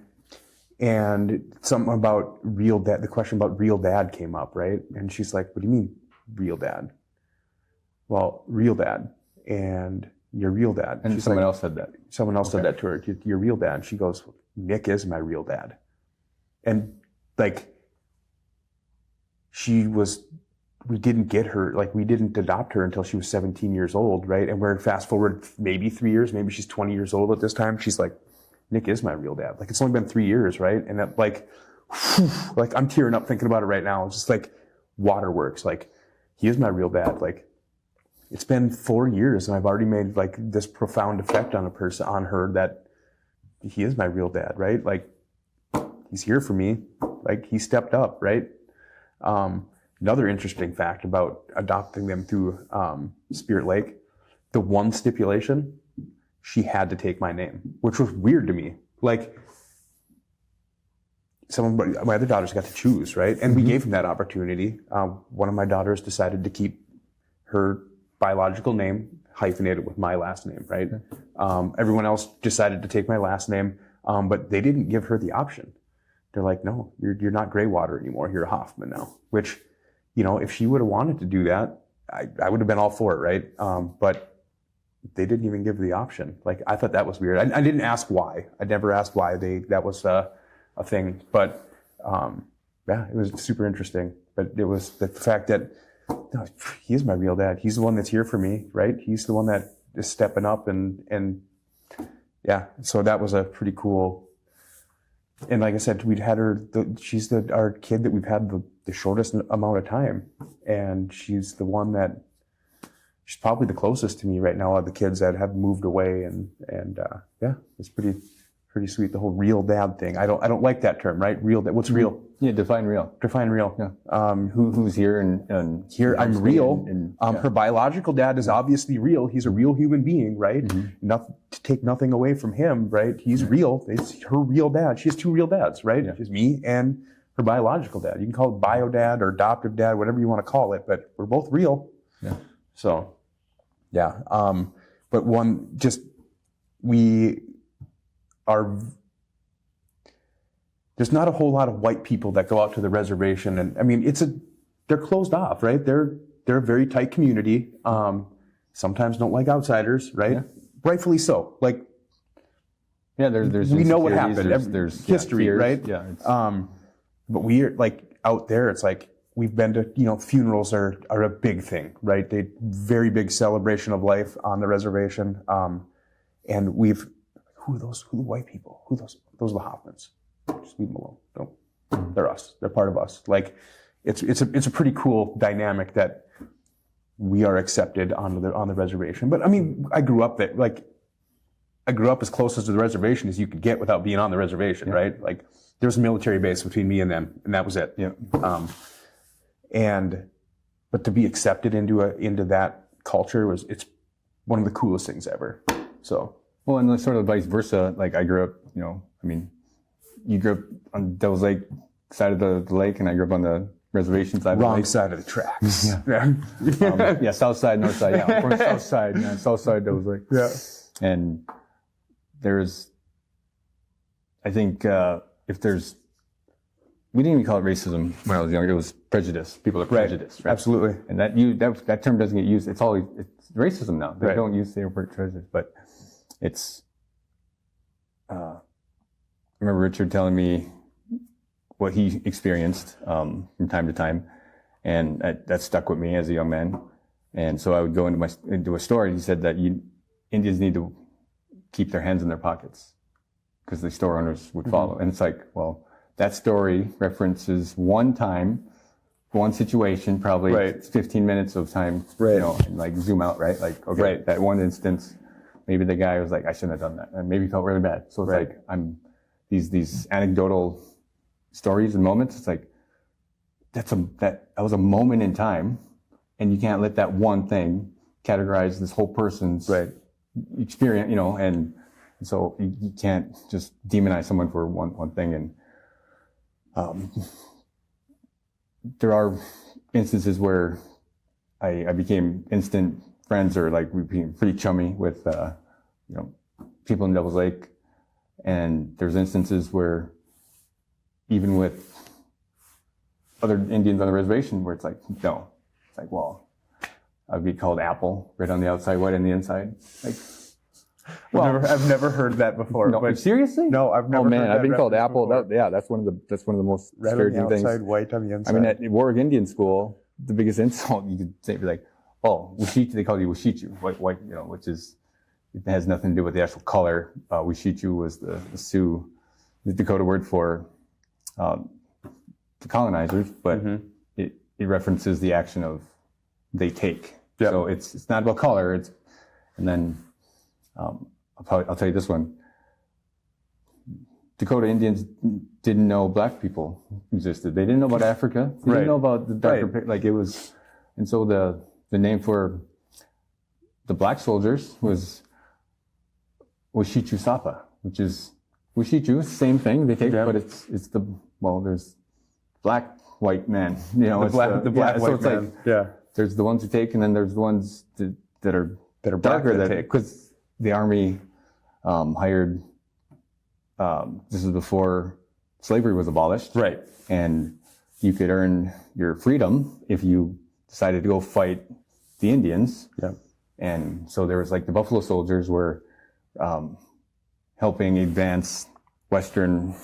and something about real dad, the question about real dad came up, right? And she's like, what do you mean real dad? Well, real dad. And your real dad. And someone else said that. Someone else said that to her. Your real dad. She goes, Nick is my real dad. And like, we didn't get her, like we didn't adopt her until she was 17 years old, right? And we're fast forward maybe 3 years, maybe she's 20 years old at this time. She's like, Nick is my real dad. Like, it's only been 3 years, right? And that like I'm tearing up thinking about it right now. It's just like waterworks. Like, he is my real dad. Like, it's been 4 years and I've already made like this profound effect on on her that he is my real dad, right? Like, he's here for me. Like, he stepped up, right? Another interesting fact about adopting them through Spirit Lake, the one stipulation, she had to take my name, which was weird to me. Like, my other daughters got to choose, right? And we gave them that opportunity. One of my daughters decided to keep her biological name hyphenated with my last name, right? Everyone else decided to take my last name, but they didn't give her the option. They're like, no, you're not Graywater anymore. You're Hoffman now. Which, if she would have wanted to do that, I would have been all for it, right? But they didn't even give the option. Like, I thought that was weird. I didn't ask why. I never asked why that was a thing. But yeah, it was super interesting. But it was the fact that no, he's my real dad. He's the one that's here for me, right? He's the one that is stepping up and yeah. So that was a pretty cool. And like I said, we'd had her. She's our kid that we've had the shortest amount of time, and she's the one that she's probably the closest to me right now of the kids that have moved away, and yeah, it's pretty sweet. The whole real dad thing. I don't like that term, right? Real dad. What's real? Yeah, define real. Define real. Yeah. Who's here and here? I'm real. Yeah. Her biological dad is obviously real. He's a real human being, right? Not to take nothing away from him, right? He's real. It's her real dad. She has two real dads, right? Yeah. She's me and her biological dad. You can call it bio dad or adoptive dad, whatever you want to call it, but we're both real. Yeah. So, yeah. But we are. There's not a whole lot of white people that go out to the reservation, and I mean, they're closed off, right? They're a very tight community. Sometimes don't like outsiders, right? Yeah. Rightfully so. Like, yeah, there's we know what insecurities, happened. There's history, fears. right? Yeah. But we're like out there. It's like we've been to funerals are a big thing, right? They very big celebration of life on the reservation. And who are the white people? Those are the Hoffmans. Just leave them alone. Don't. They're us. They're part of us. Like, it's a pretty cool dynamic that we are accepted on the reservation. But I mean, I grew up as close to the reservation as you could get without being on the reservation, right? Like, there was a military base between me and them, and that was it. Yeah. But to be accepted into that culture it's one of the coolest things ever. So. Well, and sort of vice versa. Like, I grew up, you grew up on Devil's Lake side of the lake, and I grew up on the reservation side of the lake. Wrong side of the tracks. Yeah. Yeah, south side, north side. Yeah, of course, south side. Yeah, south side, Devil's Lake. Yeah. And I think we didn't even call it racism when I was younger. It was prejudice. People are prejudiced, right? Absolutely. And that term doesn't get used. It's racism now. They don't use the word prejudice, but it's. I remember Richard telling me what he experienced from time to time, and that stuck with me as a young man. And so I would go into a store, and he said that Indians need to keep their hands in their pockets because the store owners would follow. And it's like, well, that story references one time, one situation, probably 15 minutes of time, and like zoom out, right? Like, okay, that one instance, maybe the guy was like, I shouldn't have done that, and maybe he felt really bad. So it's like, these anecdotal stories and moments. It's like that was a moment in time, and you can't let that one thing categorize this whole person's experience, and so you can't just demonize someone for one thing. And there are instances where I became instant friends, or like we became pretty chummy with people in Devil's Lake. And there's instances where, even with other Indians on the reservation, where it's like, no. It's like, well, I'd be called Apple, red on the outside, white on the inside. Like, I've never heard that before. No, but seriously? No, I've never. Oh man, heard that I've been called Apple. before. That's one of the most Red on the disparaging outside, things. white on the inside. I mean, at Warwick Indian School, the biggest insult you could say be like, oh, Wushichu, they call you Wushichu, white, which is. It has nothing to do with the actual color. Wushichu was the Sioux, the Dakota word for the colonizers, but it references the action of they take. Yep. So it's not about color. And then I'll tell you this one. Dakota Indians didn't know black people existed. They didn't know about Africa. They didn't know about the darker, like it was, and so the name for the black soldiers was Washichu Sapa, which is Washichu, same thing they take, Yeah. but it's there's black, white man, you know, The it's black, yeah, white so it's man. like, Yeah. there's the ones who take, and then there's the ones that are Black darker that take. because the army hired. This is before slavery was abolished, Right. and you could earn your freedom if you decided to go fight the Indians. Yeah. And so there was like the Buffalo Soldiers were helping advance Western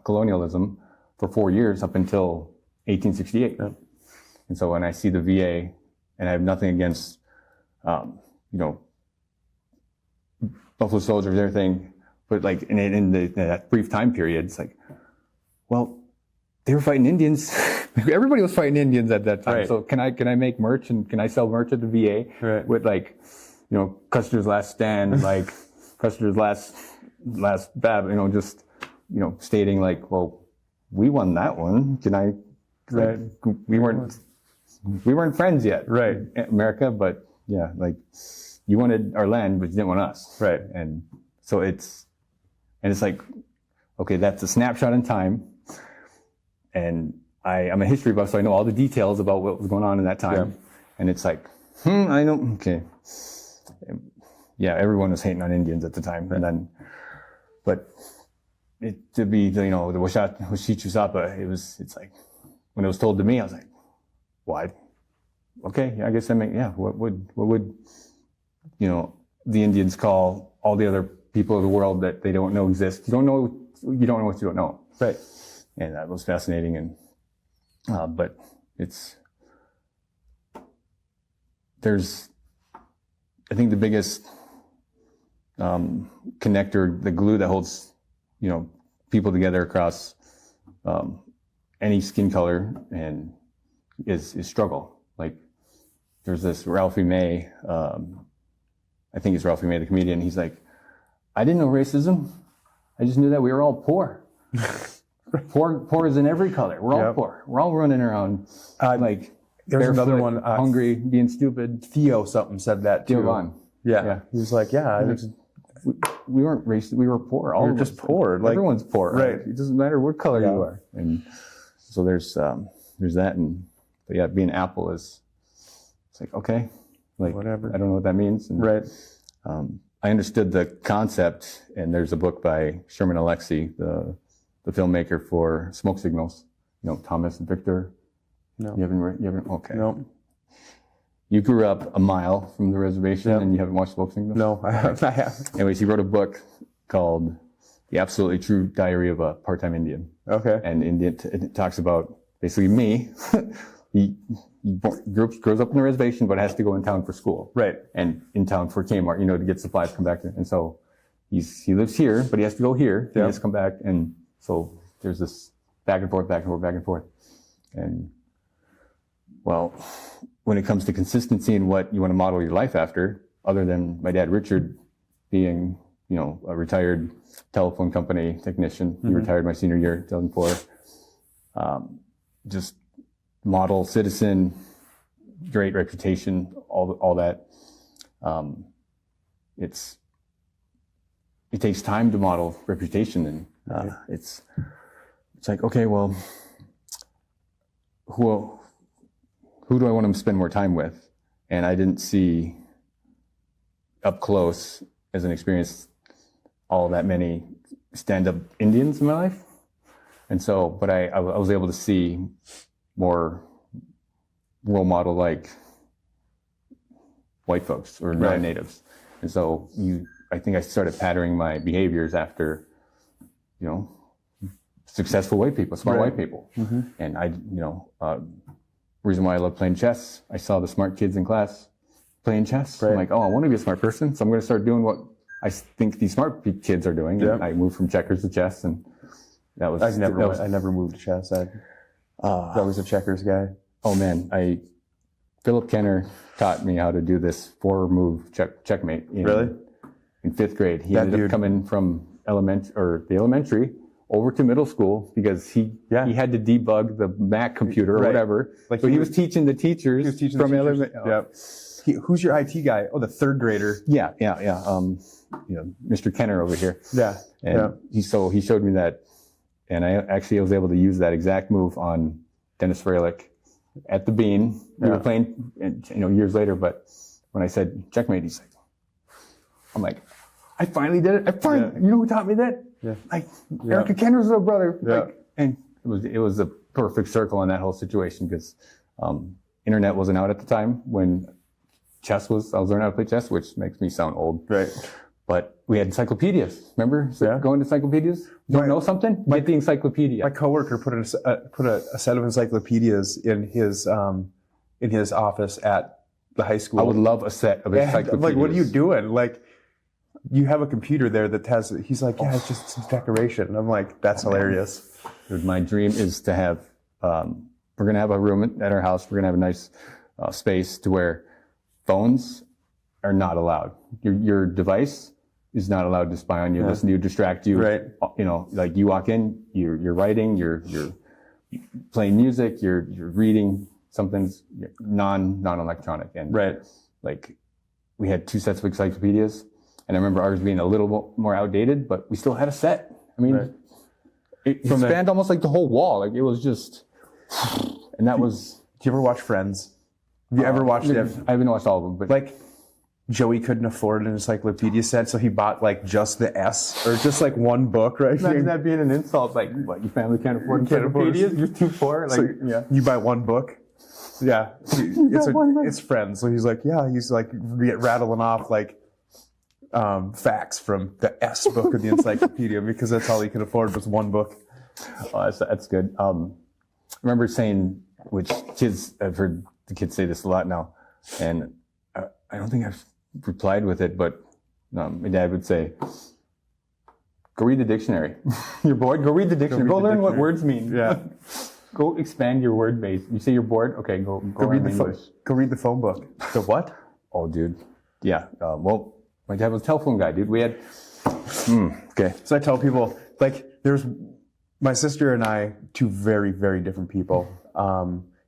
colonialism for 4 years up until 1868. Yeah. And so when I see the VA, and I have nothing against, Buffalo Soldiers, everything, but like in that brief time period, it's like, well, they were fighting Indians. Everybody was fighting Indians at that time. Right. So can I make merch and can I sell merch at the VA Right. with like, Custer's Last Stand, like Custer's last battle, stating like, well, we won that one. Can I? Right. We weren't friends yet, Right. America, but yeah, like you wanted our land, but you didn't want us, Right. And so it's like, okay, that's a snapshot in time, and I'm a history buff, so I know all the details about what was going on in that time, Yeah. and it's like, I know, okay, yeah, everyone was hating on Indians at the time, and then, but to be the Washichu Sapa, it's like when it was told to me, I was like, why? Okay, I guess what would the Indians call all the other people of the world that they don't know exist? You don't know what you don't know. Right. And that was fascinating. And but I think the biggest connector, the glue that holds people together across any skin color and is struggle. Like there's this Ralphie May, I think it's Ralphie May, the comedian. He's like, I didn't know racism. I just knew that we were all poor. Poor is in every color. We're all Yep. poor. We're all running around like There's another barefoot, one. hungry, being stupid. Theo something said that too. Theo Vaughn. Yeah. Yeah. He was like, yeah, We weren't racist. We were poor. All we were of just us. poor. Like, Everyone's poor. Right. It doesn't matter what color Yeah. you are. And so there's that, but yeah, being Apple it's like, okay, like Whatever. I don't know what that means. And, right. I understood the concept, and there's a book by Sherman Alexie, the filmmaker for Smoke Signals. Thomas and Victor. No. You haven't. Okay. No. You grew up a mile from the reservation, Yep. and you haven't watched Smoke Signals? No, I haven't. Anyways, he wrote a book called The Absolutely True Diary of a Part-Time Indian. Okay. And it talks about basically me. he grows up in the reservation, but has to go in town for school. Right. And in town for Kmart, to get supplies, come back. And so he lives here, but he has to go here. Yeah. He has to come back. And so there's this back and forth, back and forth, back and forth. And well, when it comes to consistency in what you want to model your life after, other than my dad, Richard, being, a retired telephone company technician. He retired my senior year, 2004. Just model citizen, great reputation, all that. It takes time to model reputation, and it's like, okay, well, who do I want to spend more time with? And I didn't see up close as an experience all that many stand-up Indians in my life. And so, but I was able to see more role model like white folks or non-natives. And so I think I started patterning my behaviors after, successful white people, smart white people. Mm-hmm. And reason why I love playing chess, I saw the smart kids in class playing chess. Right. I'm like, oh, I want to be a smart person. So I'm going to start doing what I think these smart kids are doing. Yeah. And I moved from checkers to chess, and that was, I never moved to chess. I was a checkers guy. Oh man, Philip Kenner taught me how to do this 4-move checkmate in 5th grade. He ended up coming from the elementary over to middle school because he had to debug the Mac computer or whatever. Like so he was teaching the teachers from elementary. Yep. Who's your IT guy? Oh, the third grader. Yeah. Mr. Kenner over here. Yeah. And he showed me that, and I was able to use that exact move on Dennis Freilich at the Bean. We were playing, years later, but when I said checkmate, he's like, I'm like, I finally did it. You know who taught me that? Yeah. Like Erica Kenner's little brother. Yeah. Like, and it was a perfect circle in that whole situation because internet wasn't out at the time when I was learning how to play chess, which makes me sound old. Right. But we had encyclopedias. Remember going to encyclopedias? Don't know something? Get the encyclopedia. My coworker put a set of encyclopedias in his office at the high school. I would love a set of encyclopedias. I'm like, what are you doing? Like, you have a computer there that has. He's like, yeah, it's just decoration. And I'm like, that's hilarious. Dude, my dream is to have. We're gonna have a room at our house. We're gonna have a nice space to where phones are not allowed. Your device is not allowed to spy on you, listen to you, distract you. Right. Like you walk in, you're writing, you're playing music, you're reading something's non-electronic. And like we had 2 sets of encyclopedias, and I remember ours being a little more outdated, but we still had a set. I mean, it spanned almost like the whole wall. Like it was just, and that was. Do you ever watch Friends? Have you ever watched it? I haven't watched all of them, but like. Joey couldn't afford an encyclopedia set, so he bought like just the S or just like one book, right? Imagine that being an insult. Like, what, your family can't afford encyclopedias? You're too poor? Like, so, you buy one book? Yeah. It's Friends. So he's like, he's like rattling off like facts from the S book of the encyclopedia because that's all he could afford was one book. Oh, that's good. I remember saying, which I've heard the kids say this a lot now, and I don't think I've replied with it, but my dad would say, go read the dictionary. You're bored? Go read the dictionary. Go learn what words mean. Yeah. Go expand your word base. You say you're bored? Okay, go read the English. Go read the phone book. The what? Oh, dude. Yeah. Well, my dad was a telephone guy, dude. We had... okay. So I tell people, like, there's my sister and I, 2 very, very different people.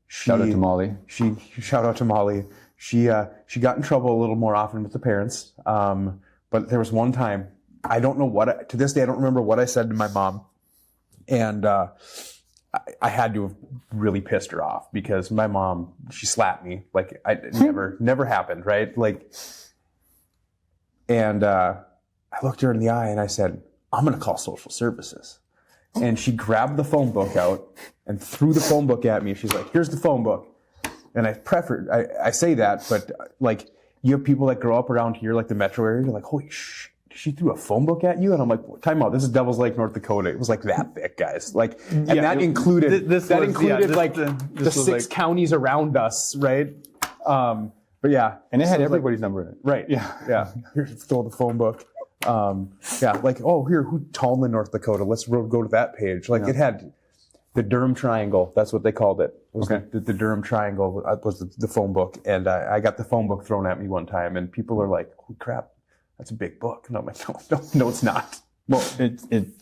Shout out to Molly. Shout out to Molly. She got in trouble a little more often with the parents. But there was one time, I don't know to this day, I don't remember what I said to my mom. And, I had to have really pissed her off because my mom, she slapped me. Like, it never happened, right? Like, and, I looked her in the eye and I said, I'm going to call social services. And she grabbed the phone book out and threw the phone book at me. She's like, here's the phone book. And I say that, but like you have people that grow up around here, like the metro area, they're like, holy shit, she threw a phone book at you? And I'm like, time out, this is Devil's Lake, North Dakota. It was like that thick, guys. Like, and that included the 6 counties around us, right? But yeah. And it had everybody's number in it. Right. Yeah. Here's throw the phone book. Like, who's Tallman, North Dakota? Let's go to that page. Like it had the Durham Triangle. That's what they called it. The Durham Triangle was the phone book. And I got the phone book thrown at me one time and people are like, holy crap, that's a big book. And I'm like, no, it's not. Well,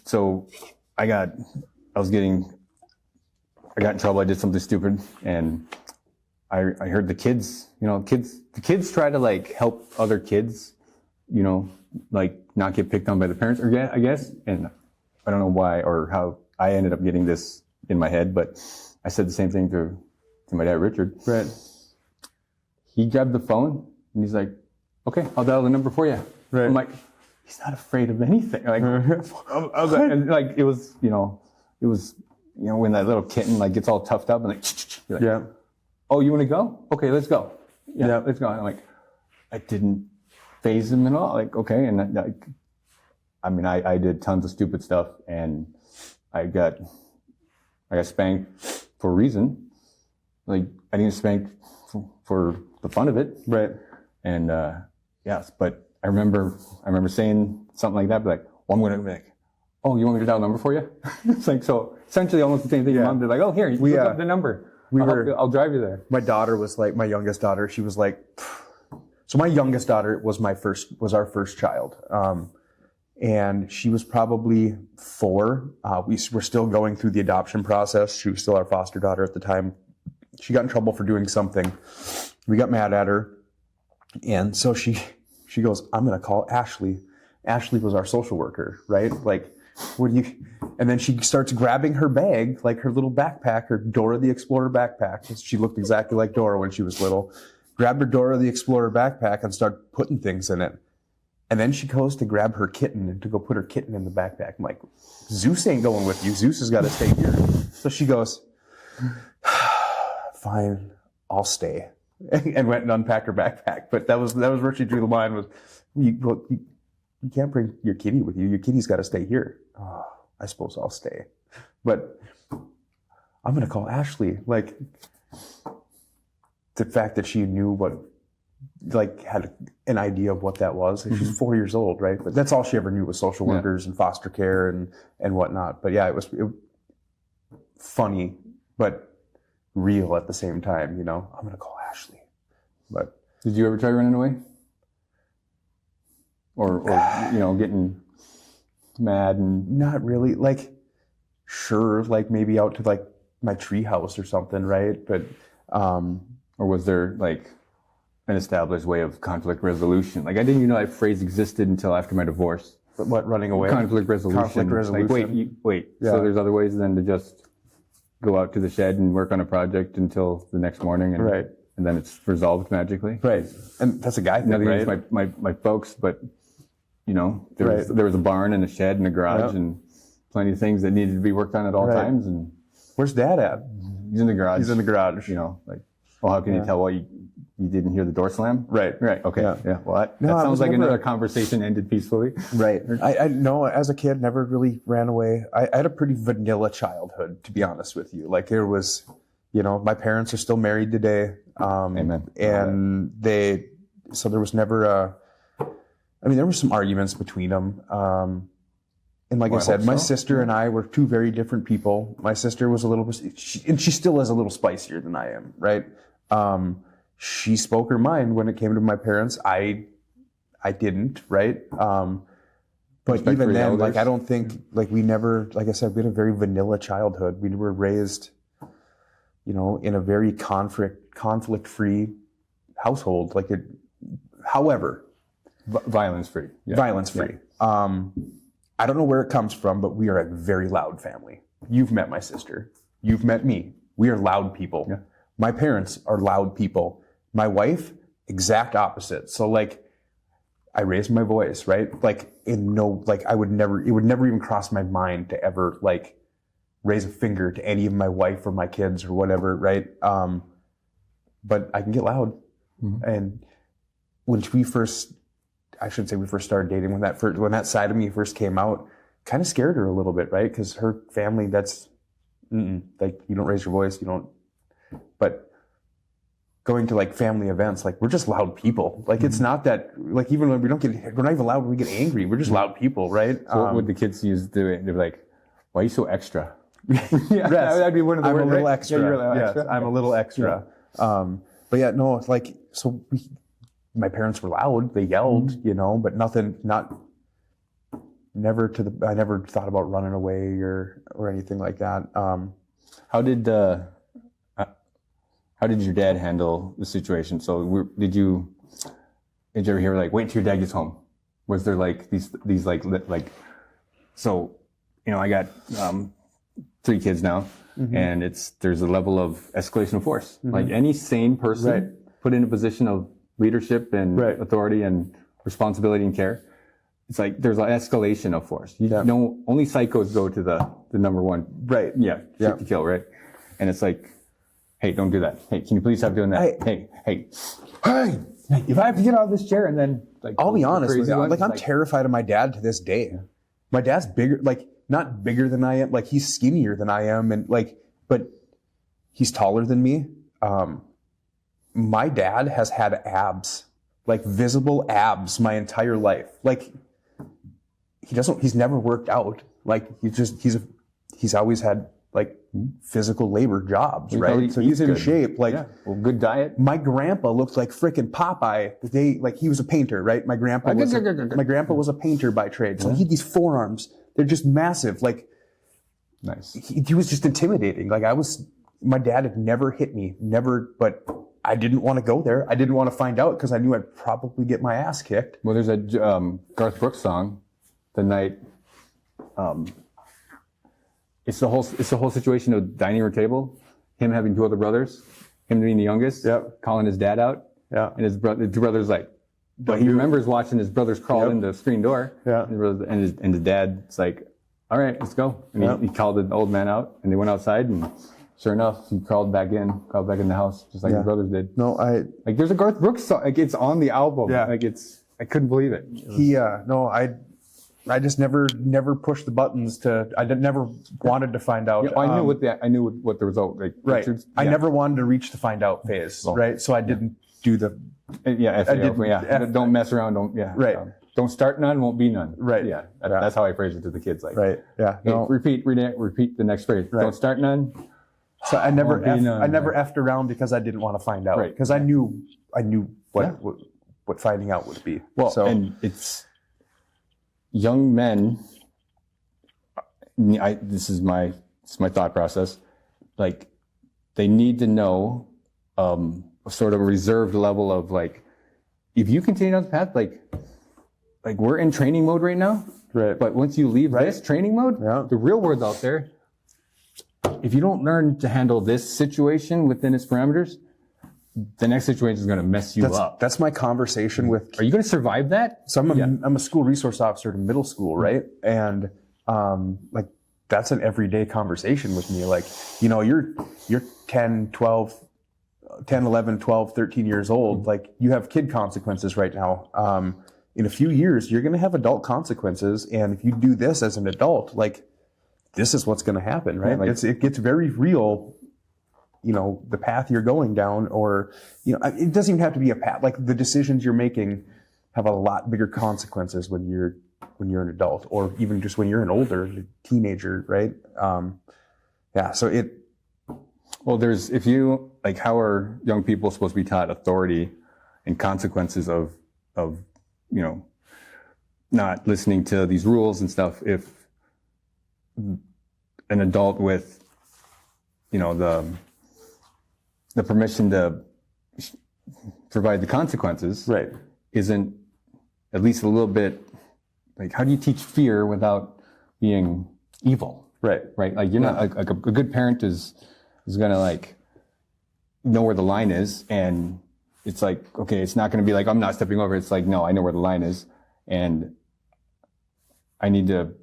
so I got in trouble. I did something stupid and I heard the kids try to like help other kids, like not get picked on by the parents, or I guess. And I don't know why or how I ended up getting this in my head, but I said the same thing to my dad, Richard. Right. He grabbed the phone and he's like, okay, I'll dial the number for you. Right. I'm like, he's not afraid of anything. Like, I was like, and like, it was when that little kitten like gets all toughed up and like, yeah. Oh, you want to go? Okay, let's go. Yeah, let's go. And I'm like, I didn't faze him at all. Like, okay. And I did tons of stupid stuff and I got spanked for a reason. Like, I didn't spank for the fun of it. Right. And, yes, but I remember saying something like that, but like, well, I'm going to be like, oh, you want me to dial a number for you? It's like, so essentially almost the same thing. Your mom did, like, oh, here, look up the number. I'll drive you there. My daughter was like, my youngest daughter, she was like, so my youngest daughter was our first child. And she was probably 4. We were still going through the adoption process. She was still our foster daughter at the time. She got in trouble for doing something. We got mad at her. And so she goes, I'm going to call Ashley. Ashley was our social worker, right? Like, what do you, and then she starts grabbing her bag, like her little backpack, her Dora the Explorer backpack. She looked exactly like Dora when she was little. Grabbed her Dora the Explorer backpack and started putting things in it. And then she goes to grab her kitten and to go put her kitten in the backpack. I'm like, Zeus ain't going with you. Zeus has got to stay here. So she goes, fine, I'll stay. And went and unpacked her backpack. But that was where she drew the line was, you can't bring your kitty with you. Your kitty's got to stay here. Oh, I suppose I'll stay. But I'm going to call Ashley. Like, the fact that she knew what, like, had an idea of what that was. She's 4 years old, right? But that's all she ever knew was social workers and foster care and whatnot. But yeah, it was funny, but real at the same time, you know? I'm going to call Ashley. But did you ever try running away? Or you know, getting mad and... Not really. Like, sure, like maybe out to like my tree house or something, right? But, or was there like an established way of conflict resolution? Like, I didn't even know that phrase existed until after my divorce. but what, running away? Conflict resolution. Conflict resolution. Like, wait. Yeah. So there's other ways than to just go out to the shed and work on a project until the next morning, and Right. and then it's resolved magically. Right. And that's a guy thing, Nothing right? against my folks, but you know, there Right. was a barn and a shed and a garage Yeah. and plenty of things that needed to be worked on at all Right. times. And Where's Dad at? he's in the garage. He's in the garage. You know, like, well, how can you tell? Well, you didn't hear the door slam? Right. Right. Okay. Yeah. Yeah. Well, that No, I sounds was like never another conversation ended peacefully. Right. I know, as a kid, never really ran away. I had a pretty vanilla childhood, to be honest with you. Like, there was, you know, my parents are still married today. Amen. And so there was never there were some arguments between them. And like Well, I I said, hope my so. sister and I were two very different people. My sister was a little, and she still is a little spicier than I am, right? She spoke her mind when it came to my parents. I didn't, right? But Respect even for your then, like, elders. I don't think, like, we never, like I said, we had a very vanilla childhood. We were raised, you know, in a very conflict-free household. Like, however, Violence-free. Yeah. violence-free. I don't know where it comes from, but we are a very loud family. You've met my sister. You've met me. We are loud people. Yeah. My parents are loud people. My wife, exact opposite. So, like, I raised my voice, right? Like, it would never even cross my mind to ever, like, raise a finger to any of my wife or my kids or whatever, right? But I can get loud. Mm-hmm. And when we first started dating, when that side of me first came out, kind of scared her a little bit, right? Because her family, like, you don't raise your voice, you don't. But going to, like, family events, like, we're just loud people. Like, it's not that, like, even when we're not even loud when we get angry. We're just loud people, right? So what would the kids use to do it? They'd be like, "Why are you so extra?" Yes. That'd be one of the I'm words, a little right? extra. Yeah, you're a little Yes, extra. I'm a little extra. But yeah, no, like, so my parents were loud. They yelled, you know, but I never thought about running away or anything like that. How did your dad handle the situation? So did you ever hear, like, wait till your dad gets home? Was there, like, these like so, you know, I got 3 kids now, and there's a level of escalation of force. Like, any sane person put in a position of leadership and authority and responsibility and care, it's like there's an escalation of force. Only psychos go to the number one. Right. Yeah. Shoot to kill. Right. And it's like, hey, don't do that. Hey, can you please stop doing that? Hey, if I have to get out of this chair and then, like, I'll be honest with you. one, Like, I'm terrified of my dad to this day. My dad's bigger, like, not bigger than I am. Like, he's skinnier than I am, and, like, but he's taller than me. My dad has had abs, like, visible abs, my entire life. Like, he's never worked out. Like, he's always had, like, physical labor jobs, right? So he's in good. shape. Like, well, good diet. my grandpa looked like frickin' Popeye. He was a painter, right? My grandpa was a painter by trade. So he had these forearms. They're just massive. Like, Nice. he was just intimidating. Like, my dad had never hit me, never, but I didn't want to go there. I didn't want to find out because I knew I'd probably get my ass kicked. Well, there's a Garth Brooks song, "The Night." It's the whole situation of dining room table, him having two other brothers, him being the youngest, calling his dad out, and his the two brothers like, but he remembers watching his brothers crawl in the screen door, and his dad's like, all right, let's go. And he called the old man out, and they went outside, and sure enough, he crawled back in the house, just like his brothers did. No, like there's a Garth Brooks song, like it's on the album. Yeah. Like I couldn't believe it. I just never pushed the buttons to. never wanted to find out. Yeah, I knew what the result. Like, right. I never wanted to reach the find out phase. Right. So I didn't do the. Don't mess around. Right. Don't start none, won't be none. Right. Yeah. That's how I phrase it to the kids. Like. Right. Yeah. Hey, repeat the next phrase. Right. Don't start none. So I never effed around because I didn't want to find out. Because I knew what finding out would be. Well, and it's young men. This is my thought process. Like, they need to know a sort of a reserved level of like, if you continue down the path, like we're in training mode right now. Right. But once you leave this training mode, the real world's out there. If you don't learn to handle this situation within its parameters, the next situation is going to mess you up. That's my conversation with. Are you going to survive that? So I'm a school resource officer in middle school, right? And like that's an everyday conversation with me. Like, you're 10, 11, 12, 13 years old. Like, you have kid consequences right now. In a few years, you're going to have adult consequences, and if you do this as an adult, like, this is what's going to happen, right? Like, it gets very real, the path you're going down, or, it doesn't even have to be a path. Like, the decisions you're making have a lot bigger consequences when you're an adult, or even just when you're an older teenager, right? Well, how are young people supposed to be taught authority and consequences of not listening to these rules and stuff if an adult with, the permission to provide the consequences isn't at least a little bit, like, how do you teach fear without being evil? Right. Like, you're not, like a good parent is going to, like, know where the line is, and it's like, okay, it's not going to be like, I'm not stepping over. It's like, no, I know where the line is, and I need to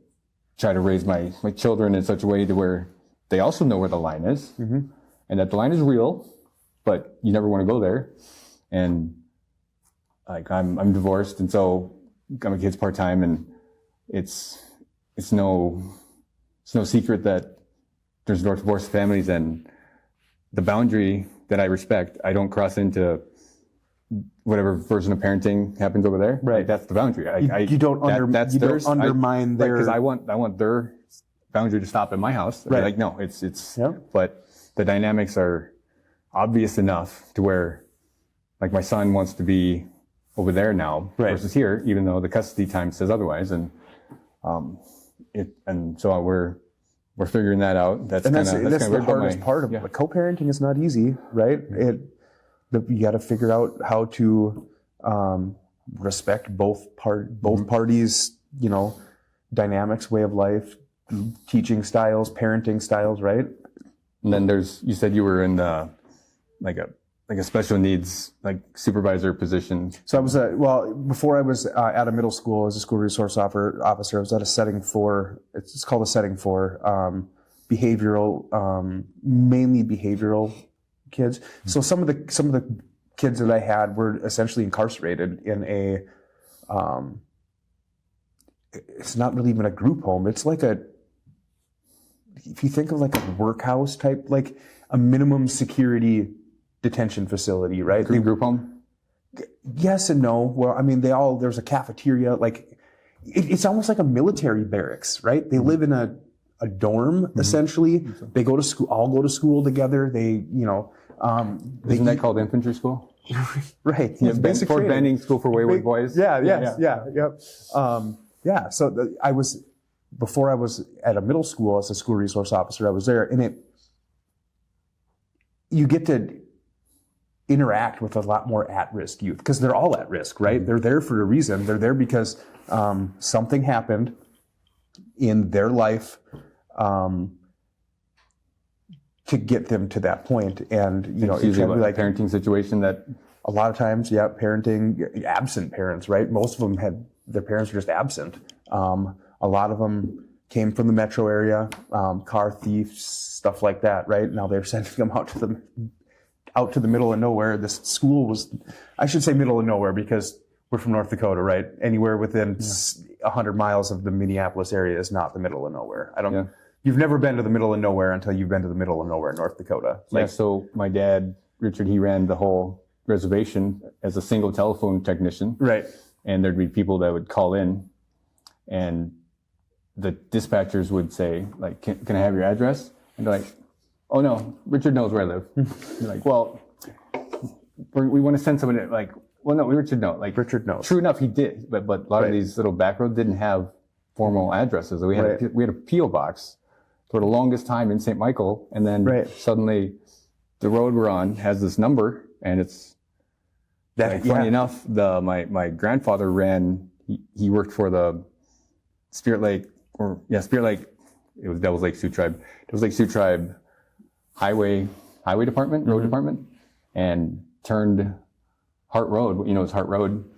try to raise my children in such a way to where they also know where the line is, and that the line is real, but you never want to go there. And like, I'm divorced, and so my kid's part-time, and it's no secret that there's divorced families, and the boundary that I respect, I don't cross into whatever version of parenting happens over there. Right. Like, that's the boundary. You don't undermine their... Because I want their boundary to stop at my house. Right. Like, no, it's but the dynamics are obvious enough to where, like, my son wants to be over there now versus here, even though the custody time says otherwise. And so we're figuring that out. That's the hardest part of it. Like, co-parenting is not easy, right? You got to figure out how to respect both parties, dynamics, way of life, teaching styles, parenting styles, right? And then you said you were in like a special needs, like, supervisor position. So I was before I was at a middle school as a school resource officer, I was at a setting for, it's called a setting for behavioral, mainly behavioral kids. So some of the kids that I had were essentially incarcerated in a, it's not really even a group home. It's like if you think of like a workhouse type, like a minimum security detention facility, right? Group home? Yes and no. Well, I mean, there's a cafeteria, like it's almost like a military barracks, right? They live in a dorm, essentially. They go to school, all go to school together. Isn't that called infantry school? Right. Yeah, basic Fort Benning School for Wayward Boys. Yep. So before I was at a middle school as a school resource officer, I was there, and interact with a lot more at-risk youth, because they're all at risk, right? They're there for a reason. They're there because something happened in their life to get them to that point. And, you know, It's usually can be like a parenting situation that a lot of times, yeah, parenting, absent parents, right? Most of them had, their parents were just absent. A lot of them came from the metro area, car thieves, stuff like that, right? Now they're sending them out to the middle of nowhere. This school was, I should say middle of nowhere because we're from North Dakota, right? Anywhere within 100 miles of the Minneapolis area is not the middle of nowhere. You've never been to the middle of nowhere until you've been to the middle of nowhere, North Dakota. Like, so my dad, Richard, he ran the whole reservation as a single telephone technician. Right. And there'd be people that would call in, and the dispatchers would say, like, can I have your address? And they're like, oh no, Richard knows where I live. They're like, well, we want to send somebody, like, well, no, Richard knows. Like, Richard knows. True enough, he did. But a lot of these little back roads didn't have formal addresses. We had a P.O. box for the longest time in St. Michael, and then suddenly the road we're on has this number, and it's funny enough, my grandfather ran, he worked for the Spirit Lake, it was Devil's Lake Sioux Tribe. Devil's Lake Sioux Tribe highway department, road department, and turned Hart Road, you know, it's Hart Road.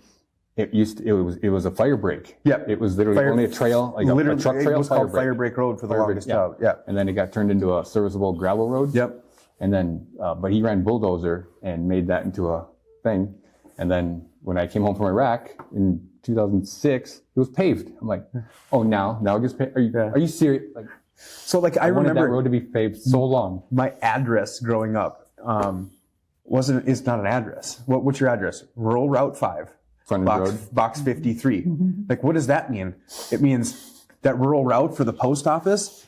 It was a fire break. Yep. It was literally only a trail, like a truck trail. It was called Fire Break Road for the longest time. Yeah. And then it got turned into a serviceable gravel road. Yep. And then, but he ran bulldozer and made that into a thing. And then when I came home from Iraq in 2006, it was paved. I'm like, oh, now it gets paved. Are you serious? Like, so like I wanted remember that road to be paved so long. My address growing up is not an address. What's your address? Rural Route 5. Box 53. Like, what does that mean? It means that rural route for the post office,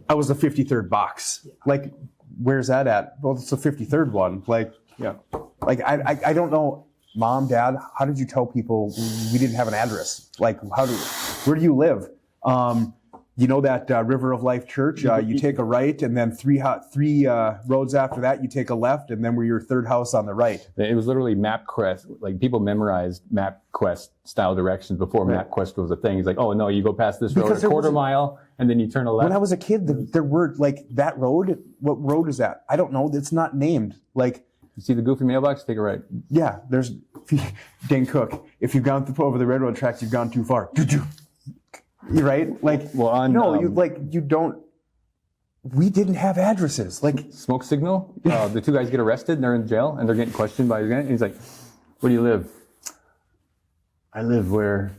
I was the 53rd box. Like, where's that at? Well, it's the 53rd one. Like, like I don't know, Mom, Dad, how did you tell people we didn't have an address? Like, where do you live? You know that River of Life Church? You take a right, and then three roads after that, you take a left, and then we're your third house on the right. It was literally MapQuest. Like, people memorized MapQuest style directions before MapQuest was a thing. It's like, oh no, you go past this road a quarter mile, and then you turn a left. When I was a kid, there were like that road. What road is that? I don't know. It's not named. Like, you see the goofy mailbox? Take a right. Yeah, there's Dane Cook. If you've gone over the railroad tracks, you've gone too far. Right? Like, well, you don't. We didn't have addresses. Like, smoke signal. The two guys get arrested and they're in jail and they're getting questioned by the guy. And he's like, "Where do you live?" I live where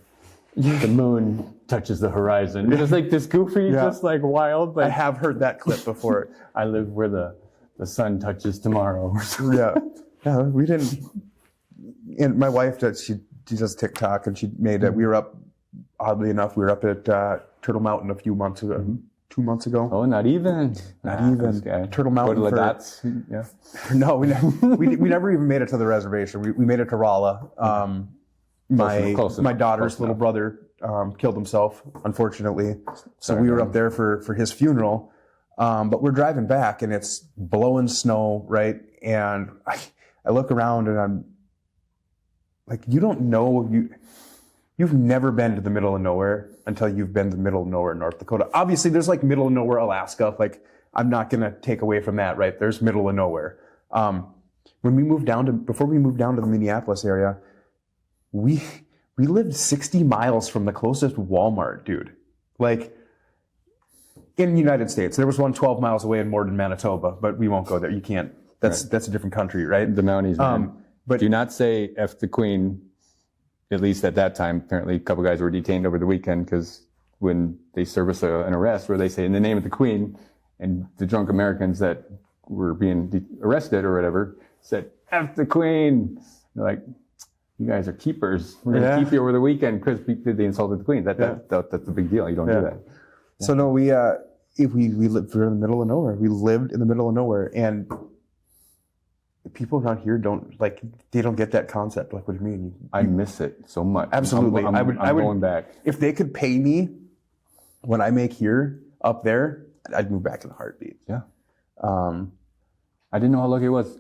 the moon touches the horizon. It was like this goofy, just like wild. Like, I have heard that clip before. I live where the sun touches tomorrow. Yeah, we didn't. And my wife does. She does TikTok, and she made it. We were up. Oddly enough, we were up at Turtle Mountain a few months ago. 2 months ago. Oh, not even. Turtle Mountain. No, we never even made it to the reservation. We made it to Rolla. My daughter's little brother killed himself, unfortunately. So we were up there for his funeral. But we're driving back, and it's blowing snow, right? And I look around, and I'm like, you don't know You've never been to the middle of nowhere until you've been to the middle of nowhere in North Dakota. Obviously, there's like middle of nowhere Alaska. Like, I'm not going to take away from that, right? There's middle of nowhere. Before we moved down to the Minneapolis area, we lived 60 miles from the closest Walmart, dude. Like, in the United States. There was one 12 miles away in Morden, Manitoba, but we won't go there. You can't. That's a different country, right? The Mounties, man. But do not say F the Queen. At least at that time, apparently a couple guys were detained over the weekend because when they service an arrest where they say in the name of the Queen, and the drunk Americans that were being arrested or whatever said F the Queen. They're like, you guys are keepers. We're going to keep you over the weekend because they insulted the Queen. That's a big deal. You don't do that. So no, we lived in the middle of nowhere. We lived in the middle of nowhere, and people around here they don't get that concept. Like, what do you mean? I miss it so much. Absolutely. I'm going back. If they could pay me what I make here up there, I'd move back in a heartbeat. Yeah. I didn't know how lucky it was.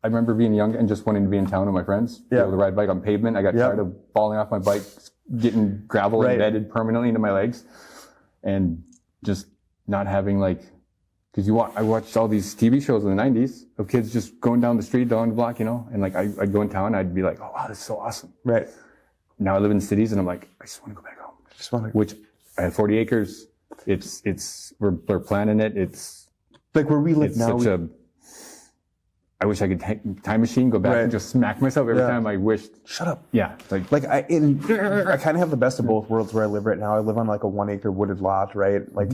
I remember being young and just wanting to be in town with my friends, be able to ride a bike on pavement. I got tired of falling off my bike, getting gravel embedded permanently into my legs, and just not having because I watched all these TV shows in the 90s of kids just going down the street, down the block, and I'd go in town, I'd be like, oh wow, this is so awesome. Right. Now I live in cities and I'm like, I just want to go back home. Which I have 40 acres. We're planning it. It's like where we live it's now. I wish I could take time machine, go back and just smack myself every time I wished. Shut up. Yeah. I kind of have the best of both worlds where I live right now. I live on like a 1 acre wooded lot, right? Like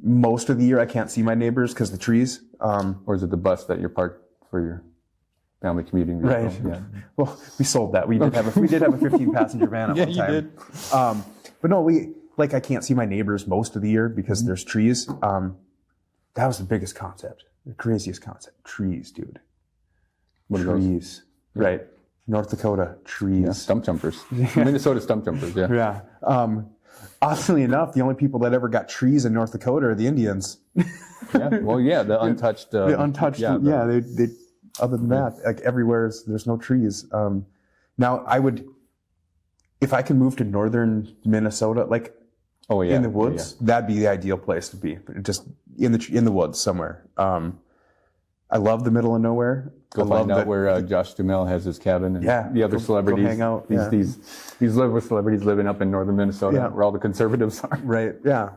most of the year I can't see my neighbors because the trees. Or is it the bus that you're parked for your family commuting vehicle? Right. Yeah. Well, we sold that. We did have a 15 passenger van at one time. You did. But no, I can't see my neighbors most of the year because there's trees. That was the biggest concept, the craziest concept. Trees, dude. What are trees. Those? Right. North Dakota, trees. Yeah, stump jumpers. Minnesota stump jumpers, yeah. Yeah. Oddly enough, the only people that ever got trees in North Dakota are the Indians. Yeah. Well, yeah, the untouched. The untouched. They other than that, like everywhere, there's no trees. Now, if I can move to northern Minnesota, in the woods, that'd be the ideal place to be. Just in the woods somewhere. I love the middle of nowhere. Go find out where Josh Duhamel has his cabin and the other celebrities. Go hang out. These liberal celebrities living up in northern Minnesota where all the conservatives are. Right. Yeah.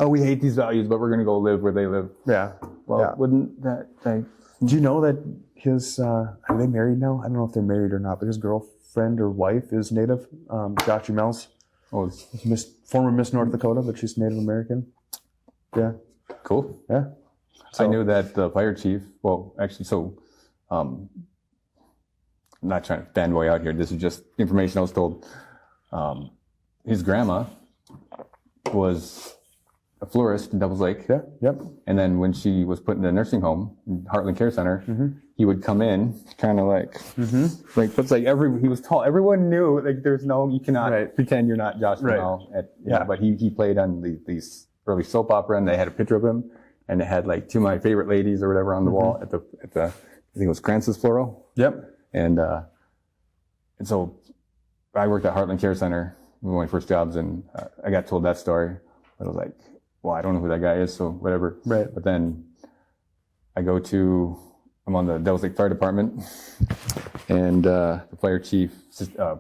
We hate these values, but we're going to go live where they live. Yeah. Well, wouldn't that... Do you know that his... are they married now? I don't know if they're married or not, but his girlfriend or wife is Native. Josh Duhamel's former Miss North Dakota, but she's Native American. Yeah. Cool. Yeah. So, I knew that the fire chief, I'm not trying to fanboy out here. This is just information I was told. His grandma was a florist in Devils Lake. Yeah, yep. And then when she was put in the nursing home, Heartland Care Center, he would come in kind of he was tall. Everyone knew, you cannot pretend you're not Josh Duhamel. But he played on these early soap opera, and they had a picture of him. And it had To My Favorite Ladies or whatever on the wall at the I think it was Kranz's Floral. Yep. And so I worked at Heartland Care Center, one of my first jobs, and I got told that story. But I was like, well, I don't know who that guy is, so whatever. Right. But then I'm on the Devils Lake Fire Department, and the fire chief,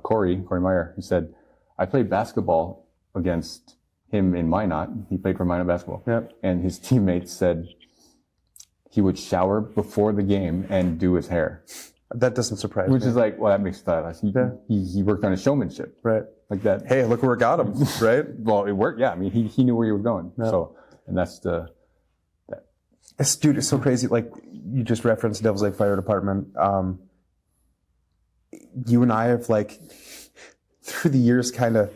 Corey Meyer, he said, I played basketball against him in Minot. He played for Minot basketball. Yep. And his teammates said he would shower before the game and do his hair. That doesn't surprise me. Which is that makes stylish. He worked on his showmanship. Right. Like that. Hey, look where it got him, right? Well, it worked, yeah. I mean, he knew where he was going. Yep. So, and that's Dude, it's so crazy. You just referenced Devils Lake Fire Department. You and I have through the years kind of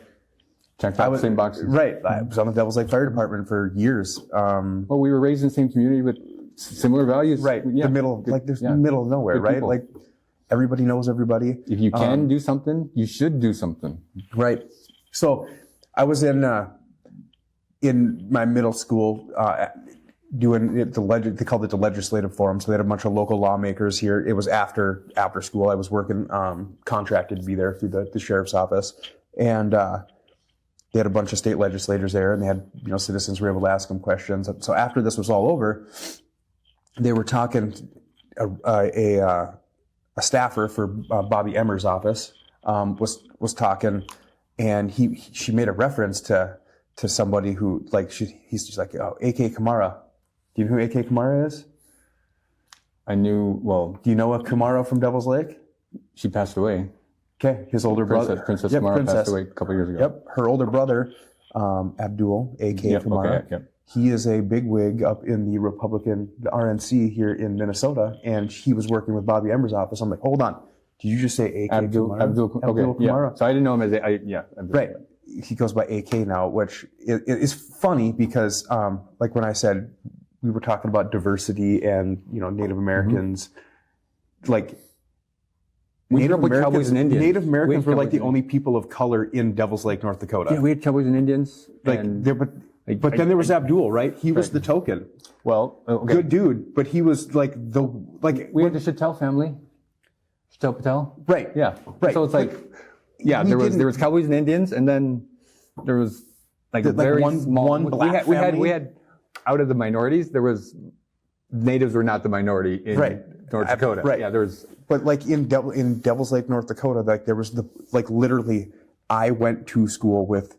checked out the same boxes. Right. I was on the Devils Lake Fire Department for years. Well, we were raised in the same community with similar values. Right. Yeah. The middle, the middle of nowhere, right? People. Everybody knows everybody. If you can do something, you should do something. Right. So I was in my middle school, doing they called it the legislative forum. So they had a bunch of local lawmakers here. It was after school. I was working, contracted to be there through the sheriff's office. And, they had a bunch of state legislators there, and they had, citizens were able to ask them questions. So after this was all over, they were talking, a staffer for Bobby Emmer's office was talking, and she made a reference to somebody who he's just like, oh, A.K. Kamara. Do you know who A.K. Kamara is? Do you know a Kamara from Devils Lake? She passed away. Okay, his older brother. Princess Kamara passed away a couple years ago. Yep, her older brother, Abdul, A.K. Kamara. Okay, yep. He is a bigwig up in the RNC here in Minnesota, and he was working with Bobby Emmer's office. I'm like, hold on, did you just say A.K. Kamara? Abdul Kamara? Yeah. So I didn't know him as Abdul. Right. He goes by A.K. now, which is funny because, when I said we were talking about diversity and Native Americans, We grew up with Cowboys and Indians. Native Americans were the only people of color in Devils Lake, North Dakota. Yeah, we had Cowboys and Indians. Like, But then there was Abdul, right? He was the token. well, okay. Good dude, but he was like We had the Chattel family. Chattel Patel. right. Yeah. Right. So it's like, yeah, we didn't- there was Cowboys and Indians, and then there was like very small. one black we family? had out of the minorities, there was natives were not the minority in Right. North Dakota. Right. Yeah, there was. But like in Devil's Lake, North Dakota, like there was literally, I went to school with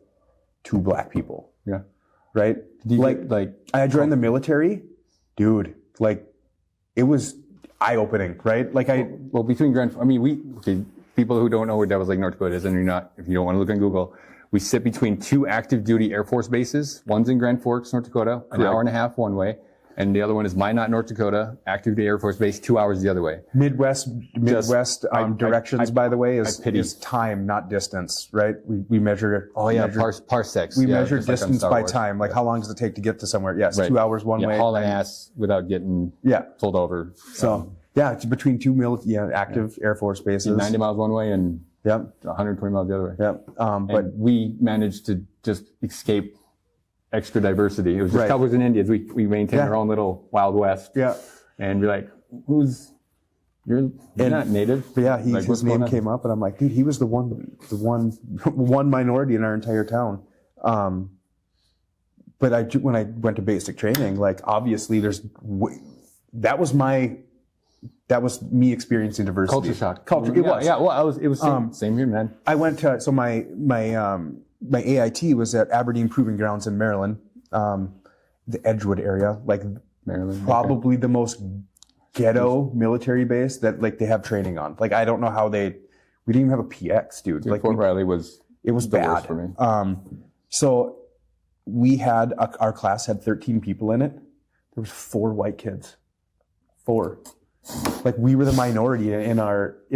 2 black people, Yeah. right? I joined the military, dude. Like it was eye-opening, right? Like Well, between people who don't know where Devil's Lake, North Dakota is, and if you don't want to look on Google, we sit between 2 active duty Air Force bases. One's in Grand Forks, North Dakota, an hour and a half one way. And the other one is Minot, North Dakota, active duty Air Force base, 2 hours the other way. Midwest directions, by the way, is time, not distance, right? We measure. Parsecs. We measure distance by time. Like how long does it take to get to somewhere? Yes, Right. 2 hours one way. Hauling ass without getting pulled over. So it's between 2 active Air Force bases. 90 miles one way and Yep. 120 miles the other way. Yep. But we managed to just escape extra diversity. It was just Right. Cowboys and Indians. We maintained our own little Wild West. Yeah. And we're like, you're not native. But yeah, Like, his what's name going on? came up, and I'm like, dude, he was the one minority in our entire town. But when I went to basic training, like obviously that was me experiencing diversity. Culture shock. It was. Yeah, well, it was same here, man. I went to, so my AIT was at Aberdeen Proving Grounds in Maryland, the Edgewood area, like Maryland. probably the most ghetto military base that like they have training on. Like I don't know how we didn't even have a PX, dude. Like Fort Riley was it was the bad worst for me. So we had our class had 13 people in it. There was 4 white kids. 4. Like we were the minority in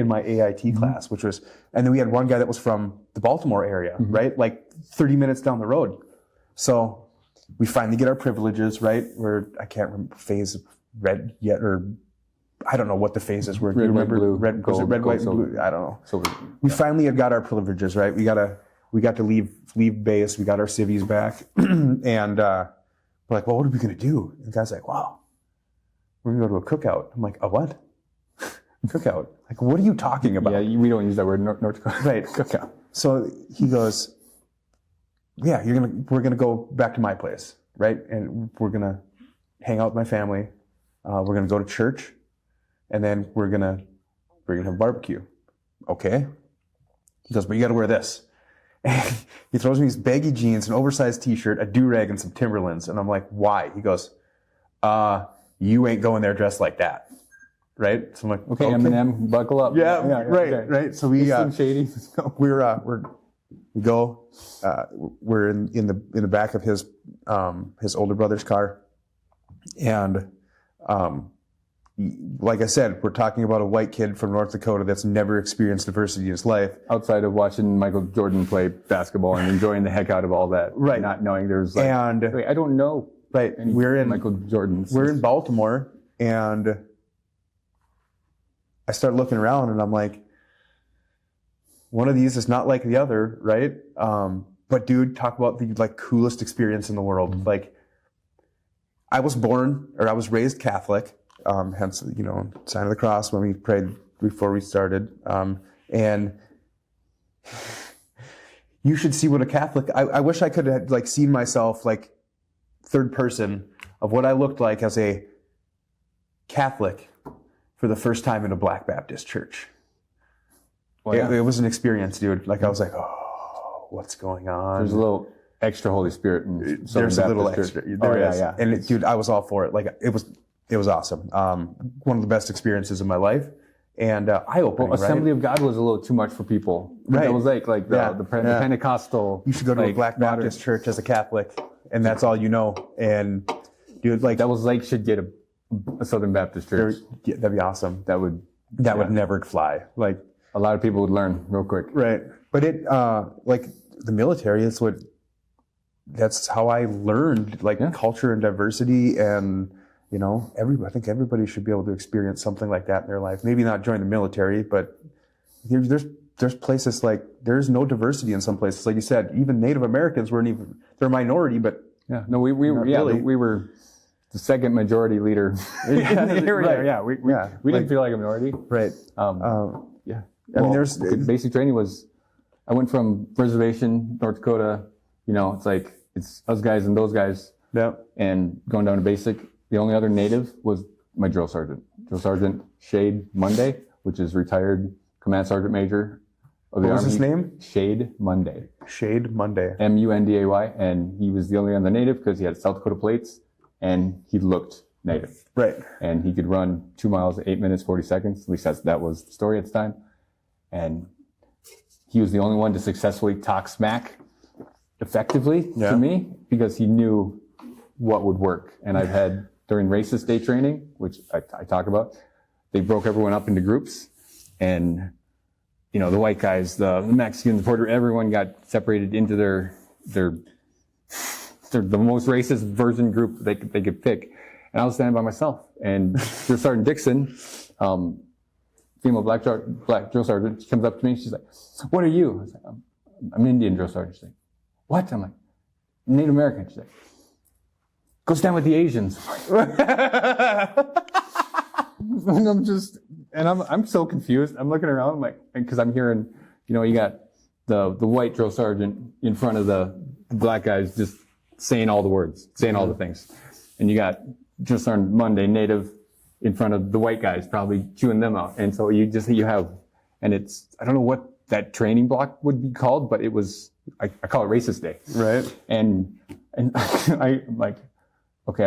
my AIT class, which was, and then we had one guy that was from the Baltimore area, right? Like 30 minutes down the road. So we finally get our privileges, right? I can't remember phase red yet, or I don't know what the phases were. Do you remember? blue, red, gold, was it red, gold, white, and silver. blue? I don't know. So We finally had got our privileges, right? We got to leave base. We got our civvies back, and we're like, well, what are we gonna do? And the guy's like, wow, we're gonna go to a cookout. I'm like, a what? Cookout? Like, what are you talking about? yeah, we don't use that word in North Dakota. Right. Cookout. So he goes, yeah, we're gonna go back to my place, right? And we're gonna hang out with my family. We're gonna go to church, and then we're gonna have barbecue. Okay. He goes, but you got to wear this. And he throws me these baggy jeans, an oversized T-shirt, a do-rag, and some Timberlands. And I'm like, why? He goes, you ain't going there dressed like that. Right? So I'm like, Okay, Eminem, buckle up. Yeah, right, okay. right. So we Slim Shady. Let's go. we're in the back of his older brother's car, and like I said, we're talking about a white kid from North Dakota that's never experienced diversity in his life. Outside of watching Michael Jordan play basketball and enjoying the heck out of all that, Right. Not knowing there's like, And wait, I don't know. right, any we're in Michael Jordan's. We're in Baltimore, and I start looking around, and I'm like, one of these is not like the other, right? But dude, talk about the like coolest experience in the world. Mm-hmm. Like, I was raised Catholic, hence sign of the cross when we prayed before we started, and you should see what a Catholic. I wish I could have like seen myself like third person of what I looked like as a Catholic for the first time in a Black Baptist church. Well, yeah. It was an experience, dude. Like I was like, oh, what's going on? There's a little extra Holy Spirit in There's a little extra. There is. Yeah. And dude, I was all for it. Like it was awesome. One of the best experiences of my life, and eye-opening. Well, Assembly right? of God was a little too much for people. Right. It was like the Pentecostal. You should go to a like, Black Baptist church as a Catholic, and that's all you know. And dude, like Devil's Lake should get a Southern Baptist church. that'd be awesome. That would Never fly. Like a lot of people would learn real quick. right, but it like the military. That's how I learned like culture and diversity, and I think everybody should be able to experience something like that in their life. Maybe not join the military, but there's places like there's no diversity in some places. Like you said, even Native Americans they're a minority, but Yeah. No, we were really. we were the second majority leader in the area. Right. Yeah, we didn't feel like a minority. Right. Yeah. I mean, basic training was. I went from reservation, North Dakota. You know, it's us guys and those guys. Yeah. And going down to basic. The only other native was my drill sergeant. Drill Sergeant Shade Monday, which is retired Command Sergeant Major of the Army. What was his name? Shade Monday. Shade Monday. Munday, and he was the only other native because he had South Dakota plates, and he looked native. Right. And he could run 2 miles, 8 minutes, 40 seconds. At least that was the story at the time. And he was the only one to successfully talk smack effectively to me because he knew what would work. And I've had during racist day training, which I talk about, they broke everyone up into groups, and you know, the white guys, the Mexicans, the Puerto Rican, everyone got separated into their the most racist version group they could pick. And I was standing by myself, and Drill Sergeant Dixon, female black drill sergeant, she comes up to me, she's like, "What are you?" I was like, I'm Indian drill sergeant. She's like, "What?" I'm like, "Native American." She's like, "Go stand with the Asians." And I'm so confused. I'm looking around, like, because I'm hearing, you know, you got the white drill sergeant in front of the black guys just saying all the words, saying all the things. And you got Drill Sergeant Monday, native, in front of the white guys, probably chewing them out. And so you have, and I don't know what that training block would be called, but it was, I call it racist day. Right. And I'm like, okay,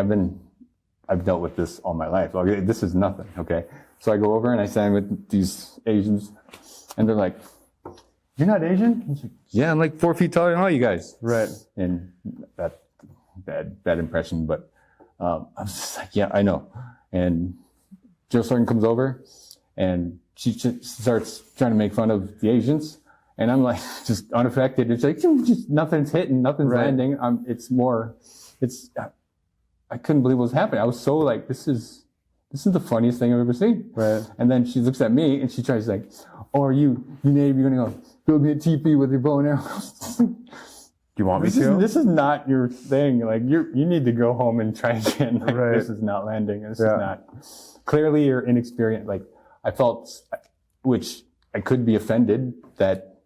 I've dealt with this all my life. Okay, this is nothing. Okay. So I go over and I stand with these Asians, and they're like, "You're not Asian?" I was like, "Yeah, I'm like 4 feet taller than all you guys." Right. And that bad impression, but I was just like, "Yeah, I know." And Drill Sergeant comes over, and she starts trying to make fun of the Asians, and I'm like, just unaffected. It's like, just nothing's hitting, nothing's landing. I couldn't believe what was happening. I was so like, this is the funniest thing I've ever seen. Right. And then she looks at me and she tries like, "Oh, are you native? You're gonna go build me a teepee with your bow and arrow?" Do you want me to? This is not your thing. Like, you need to go home and try again. Like, this is not landing. This is not. Clearly, you're inexperienced. Like, I felt, which I could be offended that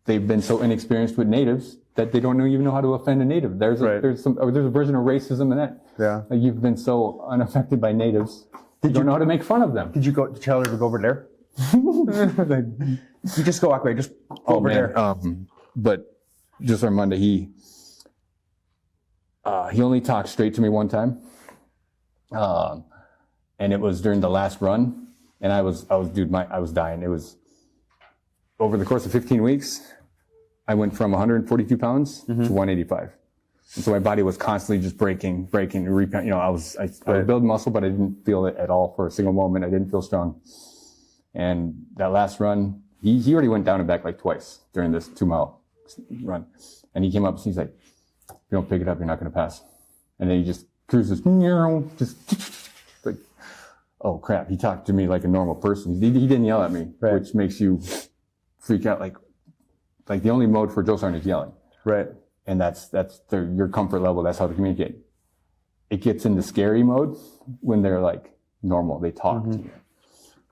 they've been so inexperienced with natives that they don't even know how to offend a native. There's a version of racism in that. Yeah. Like, you've been so unaffected by natives. You don't know how to make fun of them. Did you tell her to go over there? You just go walk away. Just go over there. But just on Monday, he only talked straight to me one time, and it was during the last run, and I was dying. It was over the course of 15 weeks. I went from 142 pounds to 185. And so my body was constantly just breaking, you know, I was building muscle, but I didn't feel it at all for a single moment. I didn't feel strong. And that last run, he already went down and back like twice during this 2 mile run. And he came up and he's like, "If you don't pick it up, you're not going to pass." And then he just cruises, just like, oh crap. He talked to me like a normal person. He didn't yell at me, which makes you freak out. Like the only mode for drill sergeant is yelling. Right. And that's your comfort level. That's how to communicate. It gets into scary mode when they're like normal. They talk to you.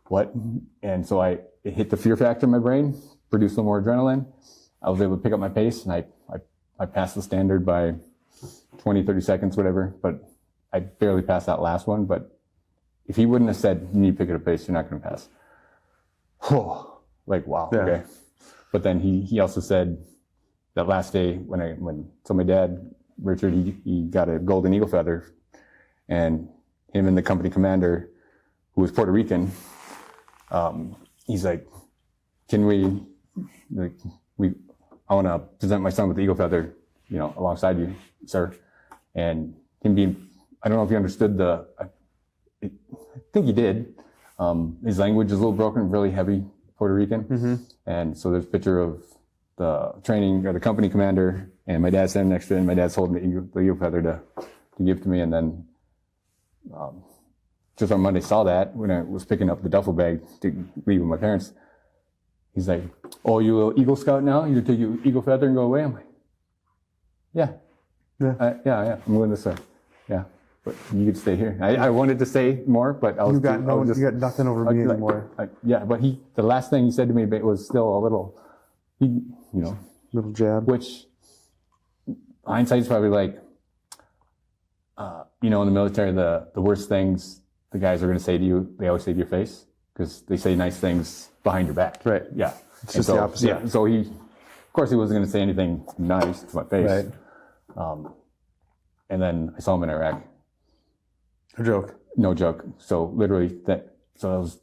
What? And so it hit the fear factor in my brain, produced a little more adrenaline. I was able to pick up my pace, and I passed the standard by 20, 30 seconds, whatever. But I barely passed that last one. But if he wouldn't have said, "You need to pick up a pace, you're not going to pass." Oh, like, wow. Yeah. Okay. But then he also said that last day so my dad, Richard, he got a golden eagle feather, and him and the company commander, who was Puerto Rican, he's like, I want to present my son with the eagle feather, you know, alongside you, sir. And him being, I don't know if he understood I think he did. His language is a little broken, really heavy Puerto Rican. And so there's a picture of the training or the company commander and my dad standing next to it, and my dad's holding the eagle feather to give to me. And then, just on Monday saw that when I was picking up the duffel bag to leave with my parents. He's like, "Oh, you a Eagle Scout now? You take your eagle feather and go away?" I'm like, "Yeah." Yeah. I'm willing to say. Yeah. But you could stay here. I wanted to say more, but I was. You got nothing over me anymore. But the last thing he said to me was still a little, Little jab. which hindsight's probably like, in the military, the worst things the guys are going to say to you, they always say to your face, because they say nice things behind your back. Right. Yeah. It's just the opposite. Yeah. So of course, he wasn't going to say anything nice to my face. Right. And then I saw him in Iraq. A joke. No joke. So literally I was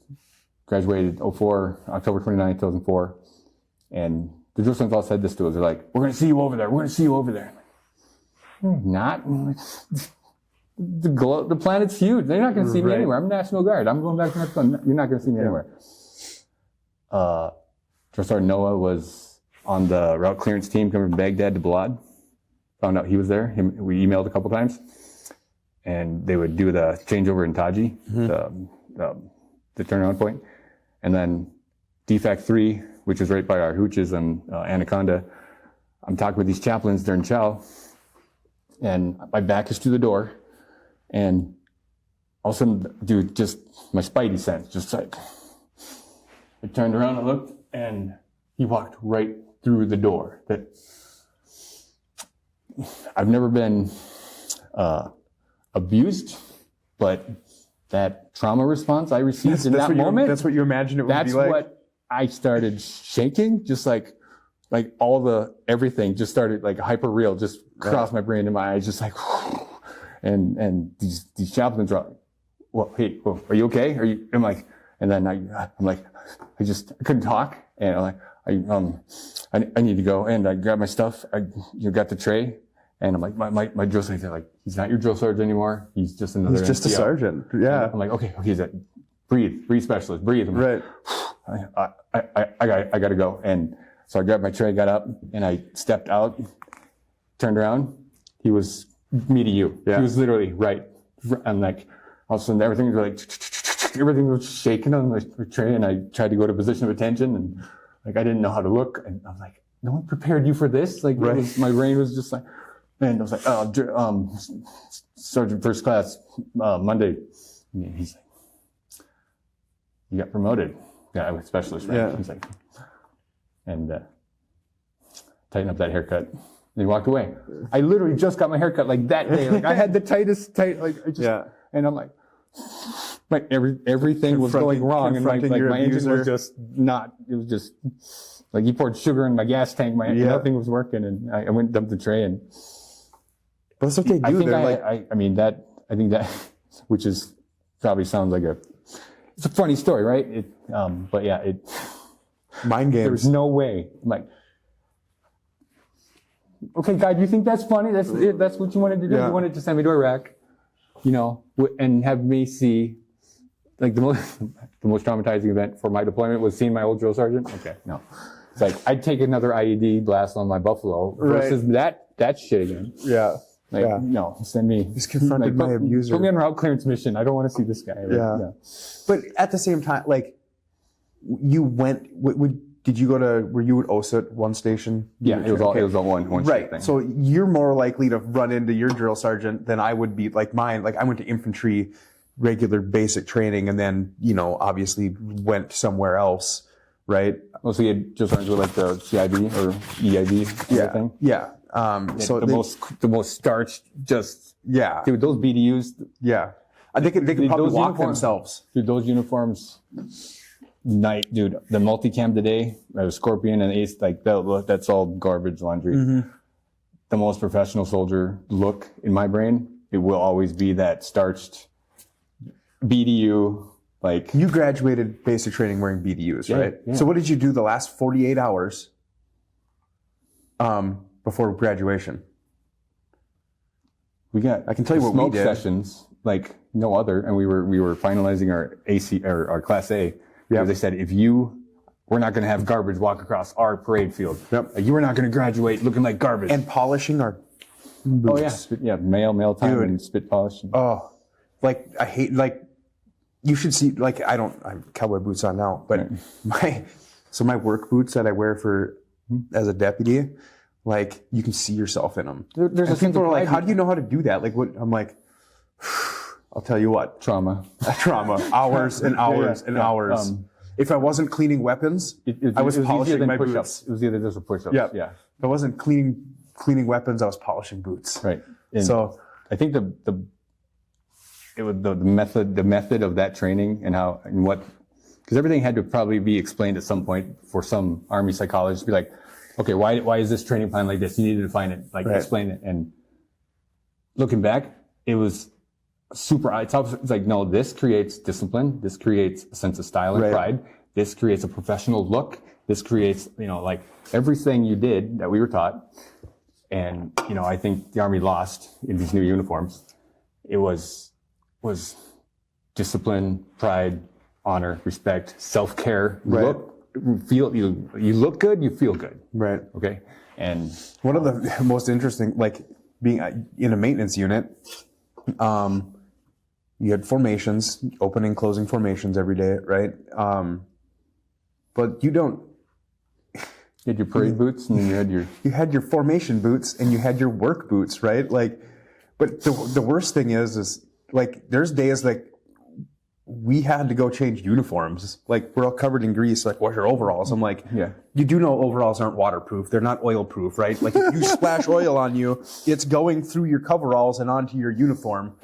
graduated October 29th, 2004. And the drill sergeants all said this to us. They're like, we're going to see you over there. We're going to see you over there. Not. The planet's huge. They're not going to see me anywhere. I'm National Guard. I'm going back to Mexico. You're not going to see me anywhere. Drill Sergeant Noah was on the route clearance team coming from Baghdad to Balad. Found out he was there. We emailed a couple times. And they would do the changeover in Taji, the turnaround point. And then DFAC 3, which is right by our hooches and Anaconda. I'm talking with these chaplains during chow, and my back is to the door, and all of a sudden, dude, just my spidey sense, just like, I turned around and looked, and he walked right through the door. That I've never been abused, but that trauma response I received in that moment. That's what you imagined it would be like? That's what I started shaking, just like everything just started like hyper real, just crossed my brain and my eyes, just like, and these chaplains are like, well, hey, are you okay? And then I'm like, I couldn't talk, and I'm like, I need to go, and I grabbed my stuff, got the tray, and I'm like, my drill sergeant's like, he's not your drill sergeant anymore, he's just another He's just NCO. a sergeant, yeah. And I'm like, okay, he's a breathe specialist, breathe. I'm like, I gotta go. And so I grabbed my tray, got up, and I stepped out, turned around. He was me to you. Yeah. He was literally right. I'm like, all of a sudden everything was shaking on my tray, and I tried to go to position of attention, and like I didn't know how to look, and I was like, no one prepared you for this. Like my brain was just like, and I was like, Sergeant First Class, Monday. And he's like, you got promoted. Yeah, I was specialist, right? Yeah. He's like, and tighten up that haircut. And he walked away. I literally just got my haircut like that day. Like I had the and I'm like everything was going wrong, and my engine was just not. It was just like he poured sugar in my gas tank. Nothing was working, and I went and dumped the tray. And but that's what they do. I think that, which is probably sounds like it's a funny story, right? But yeah, mind games. There's no way. I'm like, okay, guy, do you think that's funny? That's what you wanted to do? Yeah. You wanted to send me to Iraq, and have me see, like the most traumatizing event for my deployment was seeing my old drill sergeant. Okay, no, it's like I'd take another IED blast on my Buffalo versus that shit again. Yeah. No, send me. He's confronted my abuser. Put me on a route clearance mission. I don't want to see this guy. Yeah. But at the same time, like, you went, did you go to, were you at OSA at one station? Yeah, it was all one right. thing. So you're more likely to run into your drill sergeant than I would be. Like mine, like I went to infantry, regular basic training, and then, obviously went somewhere else, right? So you had drill sergeants with like the CIB or EIB thing? Yeah. So the most starched, just dude, those BDUs. Yeah, they could probably walk themselves. Dude, those uniforms, dude, the multicam today, the Scorpion and Ace, like that's all garbage laundry. Mm-hmm. The most professional soldier look in my brain, it will always be that starched BDU. Like you graduated basic training wearing BDUs, right? Yeah. So what did you do the last 48 hours? Before graduation, I can tell you what we did. Smoke sessions like no other, and we were finalizing our AC or our Class A. Because they said we're not going to have garbage walk across our parade field. Yep. Like, you were not going to graduate looking like garbage. And polishing our boots. Oh yeah, mail time, dude. And spit polish. Oh, like I hate you should see I have cowboy boots on now, but my work boots that I wear as a deputy. like you can see yourself in them. There's and people are like, how do you know how to do that? Like, what? I'm like, I'll tell you what. Trauma. Hours and hours and hours. If I wasn't cleaning weapons, I was polishing my boots. It was either this or push-ups. Yeah. Yeah. If I wasn't cleaning weapons, I was polishing boots. Right. And so I think the method of that training and how and what, because everything had to probably be explained at some point for some Army psychologist to be like, okay, why is this training plan like this? You need to define it, like explain it. And looking back, it was super. It's like, no, this creates discipline. This creates a sense of style and pride. This creates a professional look. This creates, like everything you did that we were taught. And, I think the Army lost in these new uniforms. It was discipline, pride, honor, respect, self-care. You look good, you feel good. Right. Okay. And one of the most interesting, like being in a maintenance unit, you had formations, opening, closing formations every day, right? But you had your parade boots, and then you had your formation boots, and you had your work boots, right? Like, but the worst thing is like there's days like we had to go change uniforms. Like we're all covered in grease. Like, what's your overalls? I'm like, you do know overalls aren't waterproof. They're not oil proof, right? Like if you splash oil on you, it's going through your coveralls and onto your uniform.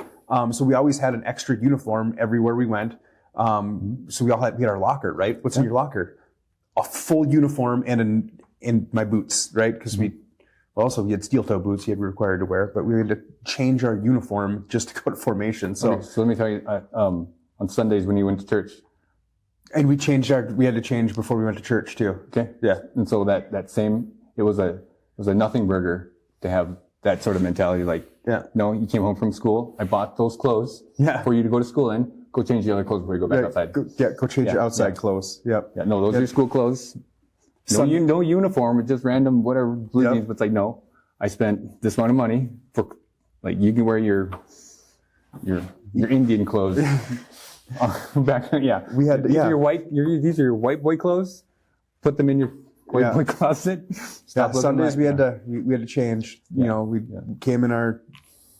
So we always had an extra uniform everywhere we went. So we had our locker, right? What's in your locker? A full uniform and in my boots, right? Because we had steel toe boots we were required to wear, but we had to change our uniform just to go to formation. So let me tell you, on Sundays when you went to church. And we had to change before we went to church too. Okay. Yeah. And so it was a nothing burger to have that sort of mentality. Like, no, you came home from school. I bought those clothes for you to go to school in. Go change the other clothes before you go back outside. Go change your outside clothes. Yep. Yeah. No, those are your school clothes. No uniform. It's just random, whatever. But it's like, no, I spent this amount of money for, like, you can wear your Indian clothes. Back, we had these are your white boy clothes. Put them in your white boy closet. Sundays we had to change. We came in our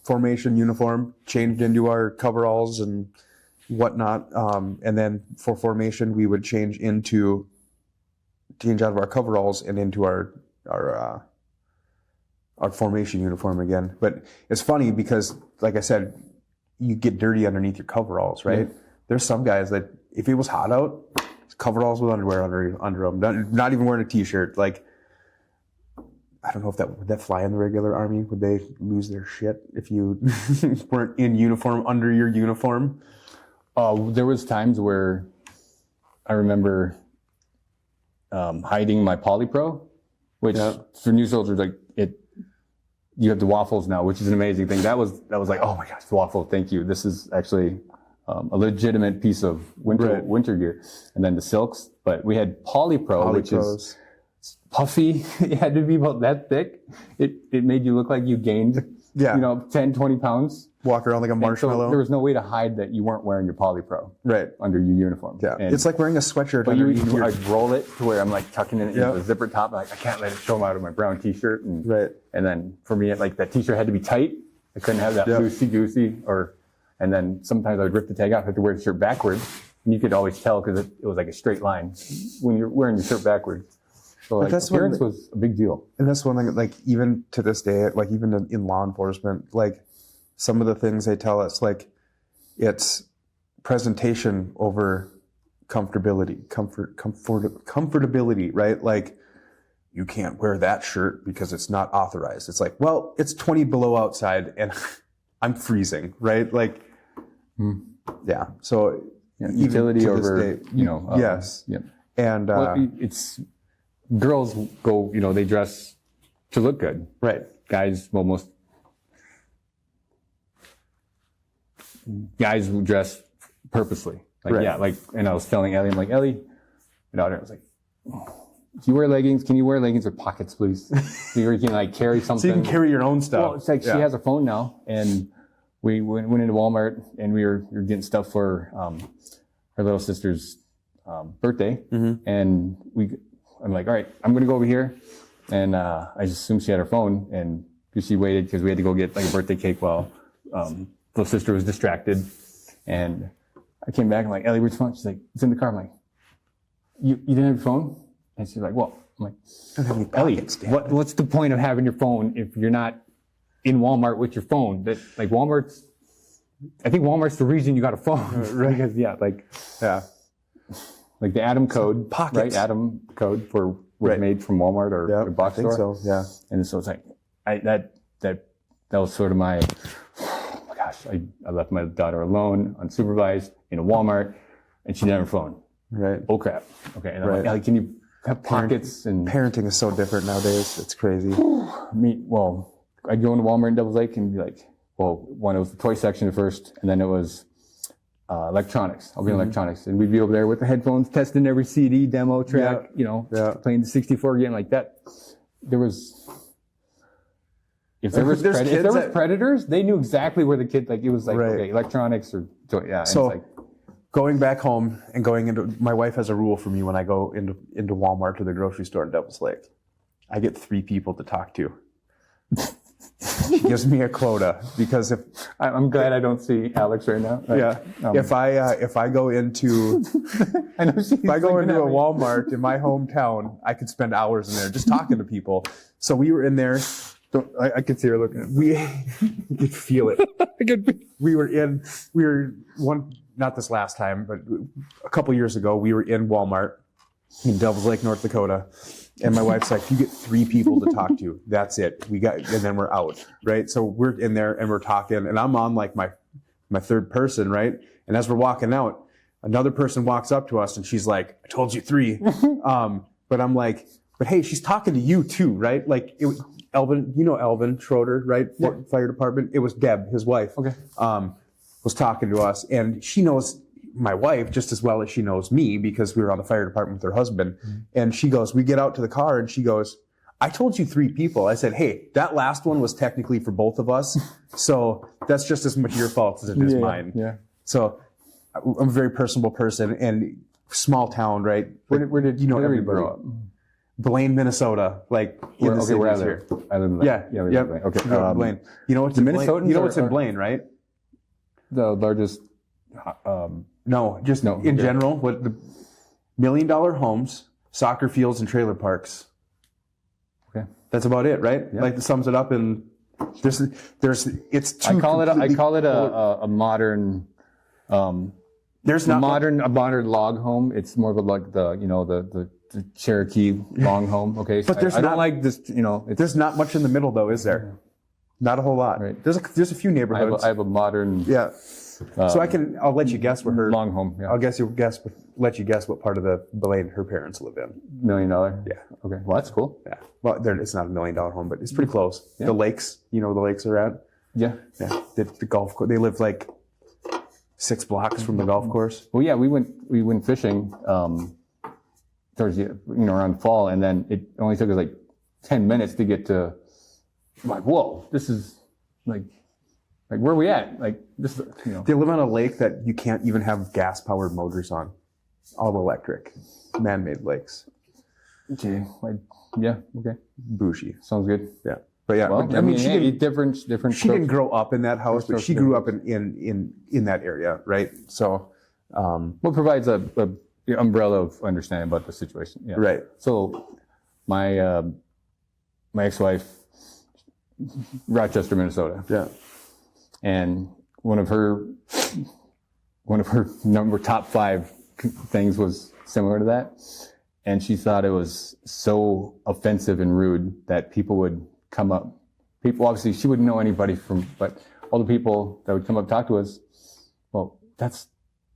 formation uniform, changed into our coveralls and whatnot, and then for formation we would change out of our coveralls and into our formation uniform again. But it's funny because, like I said, you get dirty underneath your coveralls, right? Yeah. There's some guys that if it was hot out, coveralls with underwear under them, not even wearing a t-shirt. Like, I don't know if would that fly in the regular Army? Would they lose their shit if you weren't in uniform under your uniform? There was times where I remember hiding my Polypro, which for new soldiers, like you have the waffles now, which is an amazing thing. That was like, oh my gosh, the waffle, thank you. This is actually a legitimate piece of winter gear. And then the silks, but we had Polypro, which is puffy. It had to be about that thick. It made you look like you gained, 10, 20 pounds. Walk around like a marshmallow. So there was no way to hide that you weren't wearing your Polypro under your uniform. Yeah, it's like wearing a sweatshirt. But I'd roll it to where I'm like tucking it into the zipper top. Like I can't let it show out of my brown t-shirt. And then for me, like that t-shirt had to be tight. I couldn't have that loosey goosey and then sometimes I would rip the tag off. I had to wear the shirt backwards. And you could always tell because it was like a straight line when you're wearing your shirt backwards. So like, appearance was a big deal. And that's one thing, like even to this day, like even in law enforcement, like some of the things they tell us, like it's presentation over comfortability, comfortability, right? Like you can't wear that shirt because it's not authorized. It's like, well, it's 20 below outside and I'm freezing, right? Like, so utility over, day, yes. And, it's girls go, they dress to look good. Right. Guys will dress purposely. Like, and I was telling Ellie, I'm like, Ellie, I was like, do you wear leggings? Can you wear leggings with pockets, please? So you can like carry something. So you can carry your own stuff. Well, it's like she has a phone now, and we went into Walmart and we were getting stuff for her little sister's birthday, and I'm like, all right, I'm gonna go over here. And I just assumed she had her phone, and she waited because we had to go get like a birthday cake while little sister was distracted. And I came back and I'm like, Ellie, where's your phone? She's like, it's in the car. I'm like, you didn't have your phone? And she's like, well, I'm like, Ellie, what's the point of having your phone if you're not in Walmart with your phone? That like I think Walmart's the reason you got a phone, right? Because like the Atom code, Pockets. right? Atom code was made from Walmart or a box store. So, yeah. And so it's like that was sort of my, oh my gosh, I left my daughter alone, unsupervised in a Walmart, and she didn't have her phone. Right. Oh crap. Okay. And I'm like, can you have pockets? And parenting is so different nowadays. It's crazy. I'd go into Walmart in Devils Lake and be like, well, one, it was the toy section at first, and then it was electronics. I'll be in electronics. And we'd be over there with the headphones, testing every CD, demo track, playing the 64 game like that. There was, if there was predators, they knew exactly where the kid, like, it was like, okay, electronics or toy, yeah. So, it's like, going back home and going into, my wife has a rule for me when I go into Walmart or the grocery store in Devils Lake. I get 3 people to talk to. She gives me a quota because if I'm glad I don't see Alex right now. If I go into if I go into a Walmart in my hometown, I could spend hours in there just talking to people. So we were in there. I could see her looking at me. We could feel it. We were not this last time, but a couple years ago, we were in Walmart in Devils Lake, North Dakota. And my wife's like, you get 3 people to talk to. That's it. And then we're out, right? So we're in there and we're talking, and I'm on like my 3rd person, right? And as we're walking out, another person walks up to us and she's like, I told you 3. But I'm like, but hey, she's talking to you too, right? Like it was Elvin, Elvin Schroeder, right? Yeah. Fire department. It was Deb, his wife. Okay. Was talking to us, and she knows my wife just as well as she knows me because we were on the fire department with her husband. And she goes, we get out to the car and she goes, I told you 3 people. I said, hey, that last one was technically for both of us. So that's just as much your fault as it is mine. Yeah. So I'm a very personable person, and small town, right? Where did everybody grow up? Blaine, Minnesota. Like in the where I cities live. here. I live in Blaine. Yeah. Okay. Blaine. You know what's in Blaine? You know what's in Blaine, right? The largest. In general, what the $1 million homes, soccer fields, and trailer parks. Okay, that's about it, right? Yeah. Like it sums it up in there's it's too. I call it a modern. There's not a modern log home. It's more of a like the Cherokee long home. Okay, but I don't like this. There's not much in the middle though, is there? Not a whole lot. Right. There's a few neighborhoods. I have a modern. Yeah. So I'll let you guess where her long home. Yeah. Let you guess what part of the Blaine her parents live in. $1 million. Yeah. Okay. Well, that's cool. Yeah. Well, it's not a $1 million home, but it's pretty close. Yeah. The lakes, where the lakes are at. Yeah. Yeah. The golf course. They live like 6 blocks from the golf course. Well, yeah, we went fishing towards around fall, and then it only took us like 10 minutes to get to. I'm like, whoa, this is like where are we at? Like this, They live on a lake that you can't even have gas-powered motors on. All electric, man-made lakes. Okay. Yeah. Okay. Bougie. Sounds good. Yeah. But yeah, well, I mean, she different. She didn't grow up in that house, but she grew up in that area, right? So, what provides a umbrella of understanding about the situation? Yeah. Right. So, my ex-wife, Rochester, Minnesota. Yeah. And one of her top 5 things was similar to that, and she thought it was so offensive and rude that people would come up. People, obviously, she wouldn't know anybody but all the people that would come up and talk to us. Well, this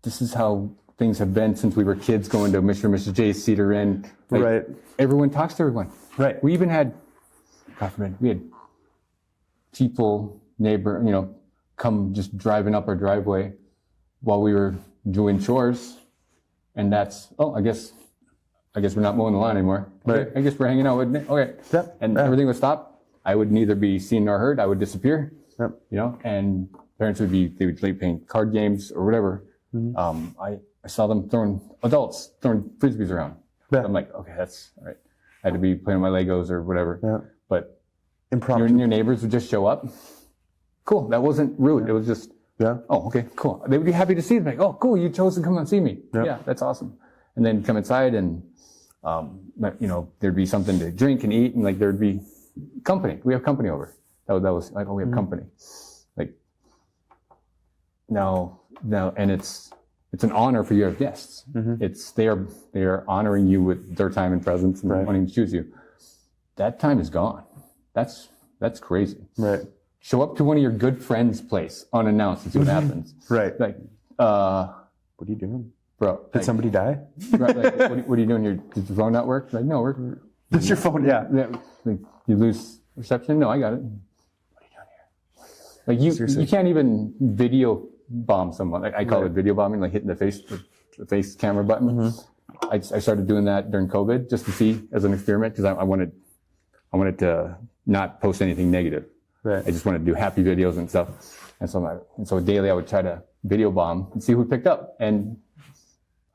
is how things have been since we were kids, going to Mr. and Mrs. J's Cedar Inn. Right. Everyone talks to everyone. Right. We even had, God forbid, we had people, come just driving up our driveway while we were doing chores, and that's I guess we're not mowing the lawn anymore. Right. I guess we're hanging out with okay. Yep. And everything would stop. I would neither be seen nor heard. I would disappear. Yep. And parents would play playing card games or whatever. Mm-hmm. I saw them adults throwing frisbees around. Yeah. I'm like, okay, that's all right. I had to be playing with my Legos or whatever. Yeah. But Impromptu. your neighbors would just show up. Cool. That wasn't rude. It was just, Yeah. oh, okay, cool. They would be happy to see me. Like, oh, cool. You chose to come and see me. Yeah. Yeah, that's awesome. And then come inside and, you know, there'd be something to drink and eat, and like there'd be company. We have company over. That was like, oh, we have company. Like now, and it's an honor for your guests. They are honoring you with their time and presence and wanting to choose you. That time is gone. That's crazy. Right. Show up to one of your good friends' place unannounced and see what happens. Right. Like, what are you doing? bro, Did somebody die? right, like, what are you doing? Did your phone not work? Like, no, we're It's your phone, yeah. like, you lose reception? No, I got it. What are you doing here? Like you can't even video bomb someone. Like, I call it video bombing, like hitting the face camera button. I started doing that during COVID just to see as an experiment because I wanted to not post anything negative. Right. I just wanted to do happy videos and stuff. And so daily I would try to video bomb and see who picked up. And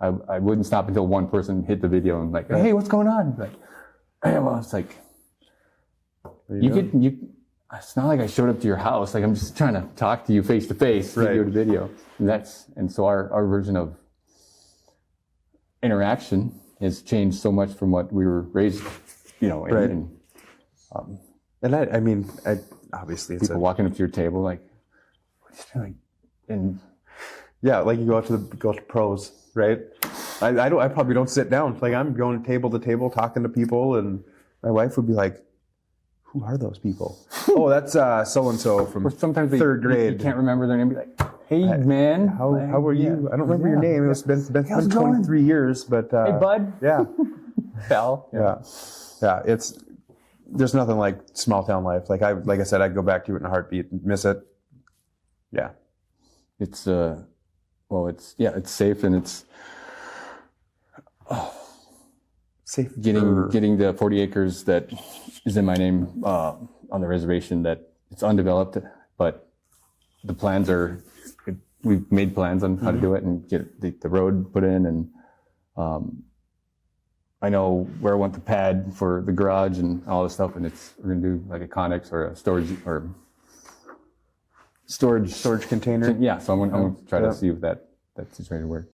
I wouldn't stop until one person hit the video and like, hey, what's going on? Like, hey, well, it's like, it's not like I showed up to your house. Like, I'm just trying to talk to you face to face, video to video. And so our version of interaction has changed so much from what we were raised, you know, in. And I mean, obviously it's people walking up to your table, like, what are you doing? And yeah, like you go to pros, right? I probably don't sit down. Like I'm going table to table talking to people, and my wife would be like, "Who are those people?" Oh, that's so and so from sometimes third grade. You can't remember their name. Be like, "Hey, man, how are you?" I don't remember your name. It's been 23 years, but hey, bud. Yeah, pal. Yeah. There's nothing like small town life. Like I said, I'd go back to it in a heartbeat. Miss it. Yeah. It's it's safe, and it's safe. Getting the 40 acres that is in my name on the reservation, that it's undeveloped, but the plans are, we've made plans on how to do it and get the road put in, and I know where I want the pad for the garage and all this stuff, and we're gonna do like a Connex or a storage container. Yeah, so I'm gonna try to see if that situation works.